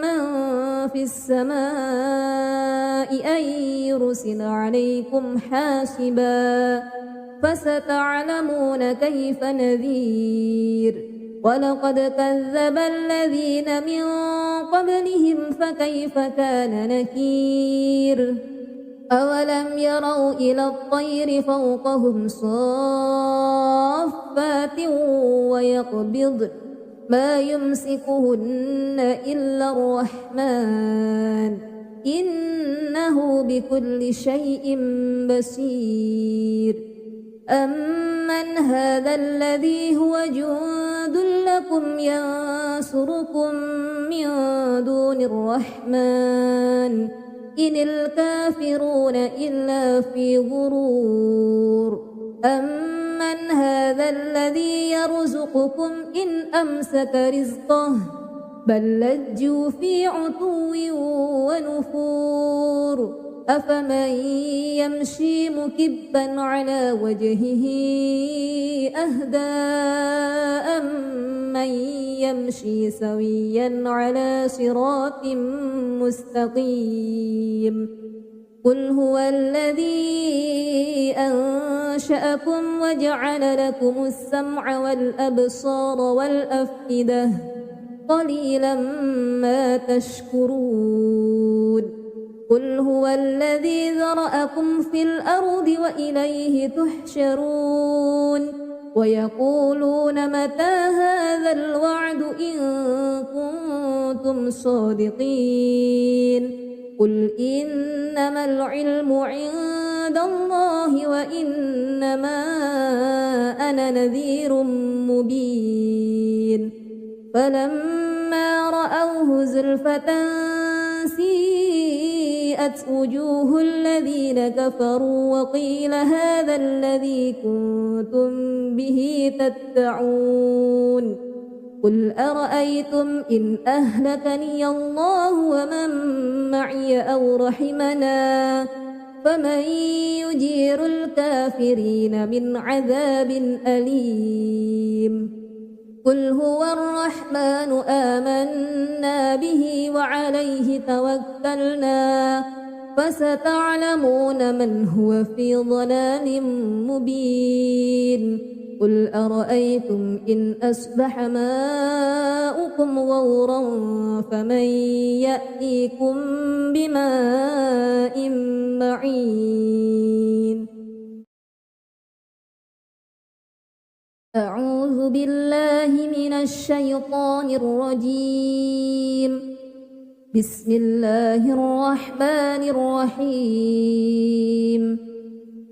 S1: من في السماء أن يرسل عليكم حاسبا فستعلمون كيف نذير ولقد كذب الذين من قبلهم فكيف كان نكير أولم يروا إلى الطير فوقهم صافات ويقبضن ما يمسكهن إلا الرحمن إنه بكل شيء بصير أمن هذا الذي هو جند لكم ينصركم من دون الرحمن إن الكافرون إلا في غرور أمن هذا الذي يرزقكم إن أمسك رزقه بل لجوا في عتو ونفور أفمن يمشي مكبا على وجهه أهدى أمن يمشي سويا على صراط مستقيم قل هو الذي أنشأكم وجعل لكم السمع والأبصار والأفئدة قليلا ما تشكرون قل هو الذي ذرأكم في الأرض وإليه تحشرون ويقولون متى هذا الوعد إن كنتم صادقين قل إنما العلم عند الله وإنما أنا نذير مبين فلما رأوه زلفة سيئت وجوه الذين كفروا وقيل هذا الذي كنتم به تدعون قل أرأيتم إن أهلكني الله ومن معي أو رحمنا فمن يجير الكافرين من عذاب أليم قل هو الرحمن آمنا به وعليه توكلنا فستعلمون من هو في ضلال مبين قل أرأيتم إن أصبح ماؤكم غورا فمن يأتيكم بماء معين أعوذ بالله من الشيطان الرجيم بسم الله الرحمن الرحيم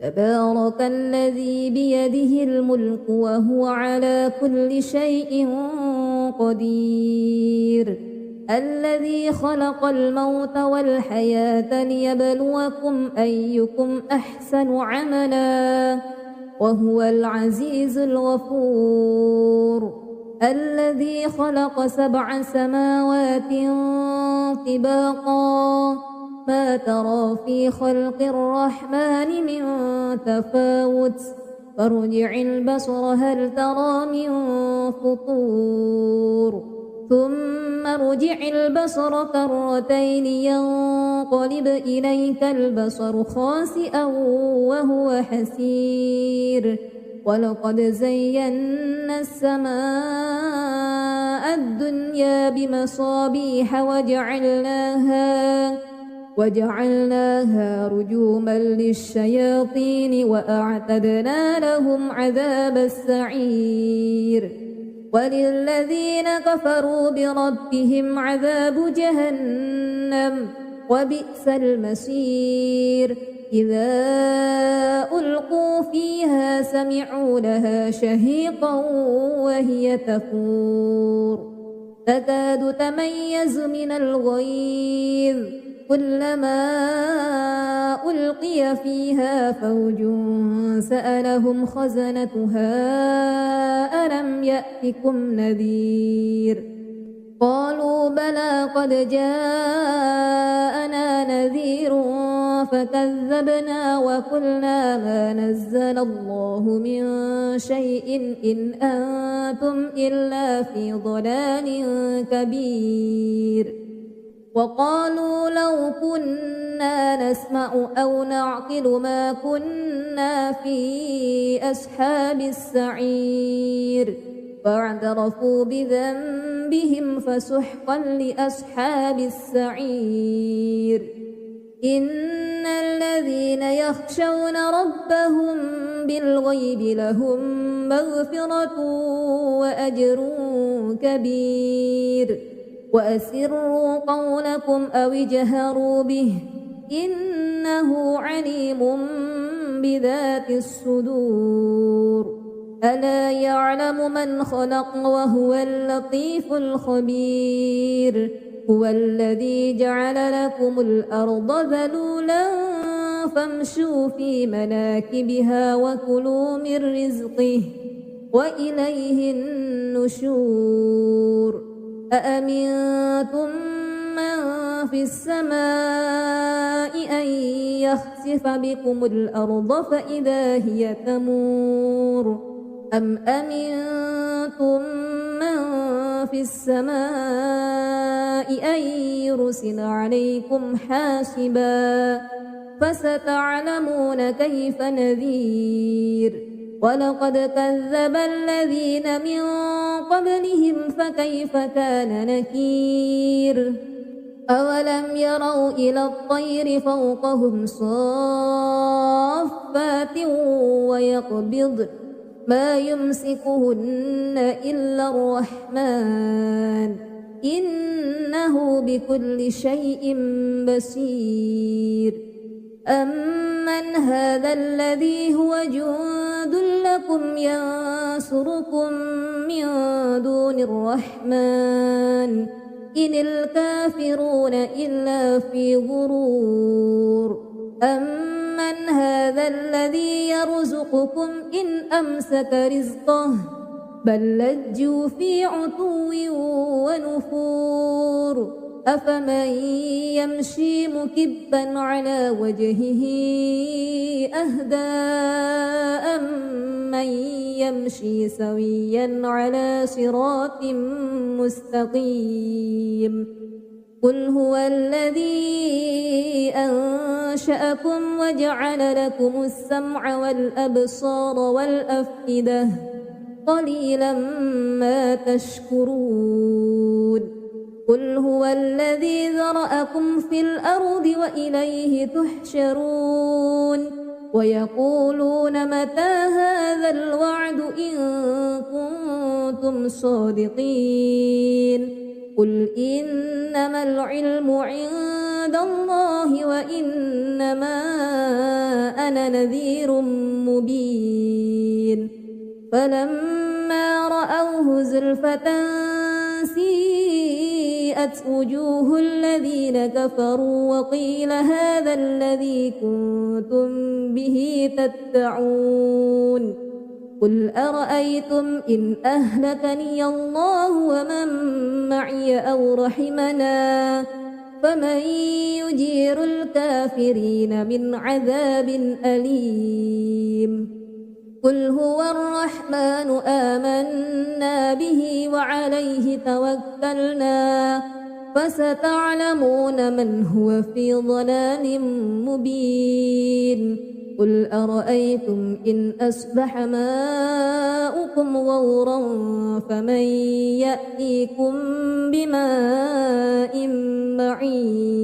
S1: تبارك الذي بيده الملك وهو على كل شيء قدير الذي خلق الموت والحياة ليبلوكم أيكم أحسن عملا وهو العزيز الغفور الذي خلق 7 سماوات طباقا ما ترى في خلق الرحمن من تفاوت فارجع البصر هل ترى من فطور ثم ارجع البصر كرتين ينقلب إليك البصر خاسئا وهو حسير ولقد زينا السماء الدنيا بمصابيح وجعلناها رجوما للشياطين وأعتدنا لهم عذاب السعير وللذين كفروا بربهم عذاب جهنم وبئس المصير إذا ألقوا فيها سمعوا لها شهيقا وهي تفور تكاد تميز من الغيظ كلما ألقي فيها فوج سألهم خزنتها ألم يأتكم نذير قالوا بلى قد جاءنا نذير فكذبنا وقلنا ما نزل الله من شيء إن أنتم إلا في ضلال كبير وقالوا لو كنا نسمع أو نعقل ما كنا في أصحاب السعير فاعترفوا بذنبهم فسحقا لأصحاب السعير إن الذين يخشون ربهم بالغيب لهم مغفرة وأجر كبير وأسروا قولكم أو اجهروا به إنه عليم بذات الصدور ألا يعلم من خلق وهو اللطيف الخبير هو الذي جعل لكم الأرض ذلولا فامشوا في مناكبها وكلوا من رزقه وإليه النشور أأمنتم من في السماء أن يخسف بكم الأرض فإذا هي تمور أم أمنتم من في السماء أن يرسل عليكم حاسبا فستعلمون كيف نذير ولقد كذب الذين من قبلهم فكيف كان نكير أولم يروا إلى الطير فوقهم صافات ويقبض ما يمسكهن إلا الرحمن إنه بكل شيء بصير أمن هذا الذي هو جند لكم ينصركم من دون الرحمن إن الكافرون إلا في غرور أمن هذا الذي يرزقكم إن أمسك رزقه بل لجوا في عتو ونفور أفمن يمشي مكبا على وجهه أهدى أمن يمشي سويا على صراط مستقيم قل هو الذي أنشأكم وجعل لكم السمع والأبصار والأفئدة قليلا ما تشكرون قل هو الذي ذرأكم في الأرض وإليه تحشرون ويقولون متى هذا الوعد إن كنتم صادقين قل إنما العلم عند عند الله وإنما أنا نذير مبين فلما رأوه زلفة سيئت وجوه الذين كفروا وقيل هذا الذي كنتم به تدعون قل أرأيتم إن أهلكني الله ومن معي أو رحمنا فمن يجير الكافرين من عذاب أليم قل هو الرحمن آمنا به وعليه توكلنا فستعلمون من هو في ضلال مبين قل أرأيتم إن أصبح ماؤكم غورا فمن يأتيكم بماء معين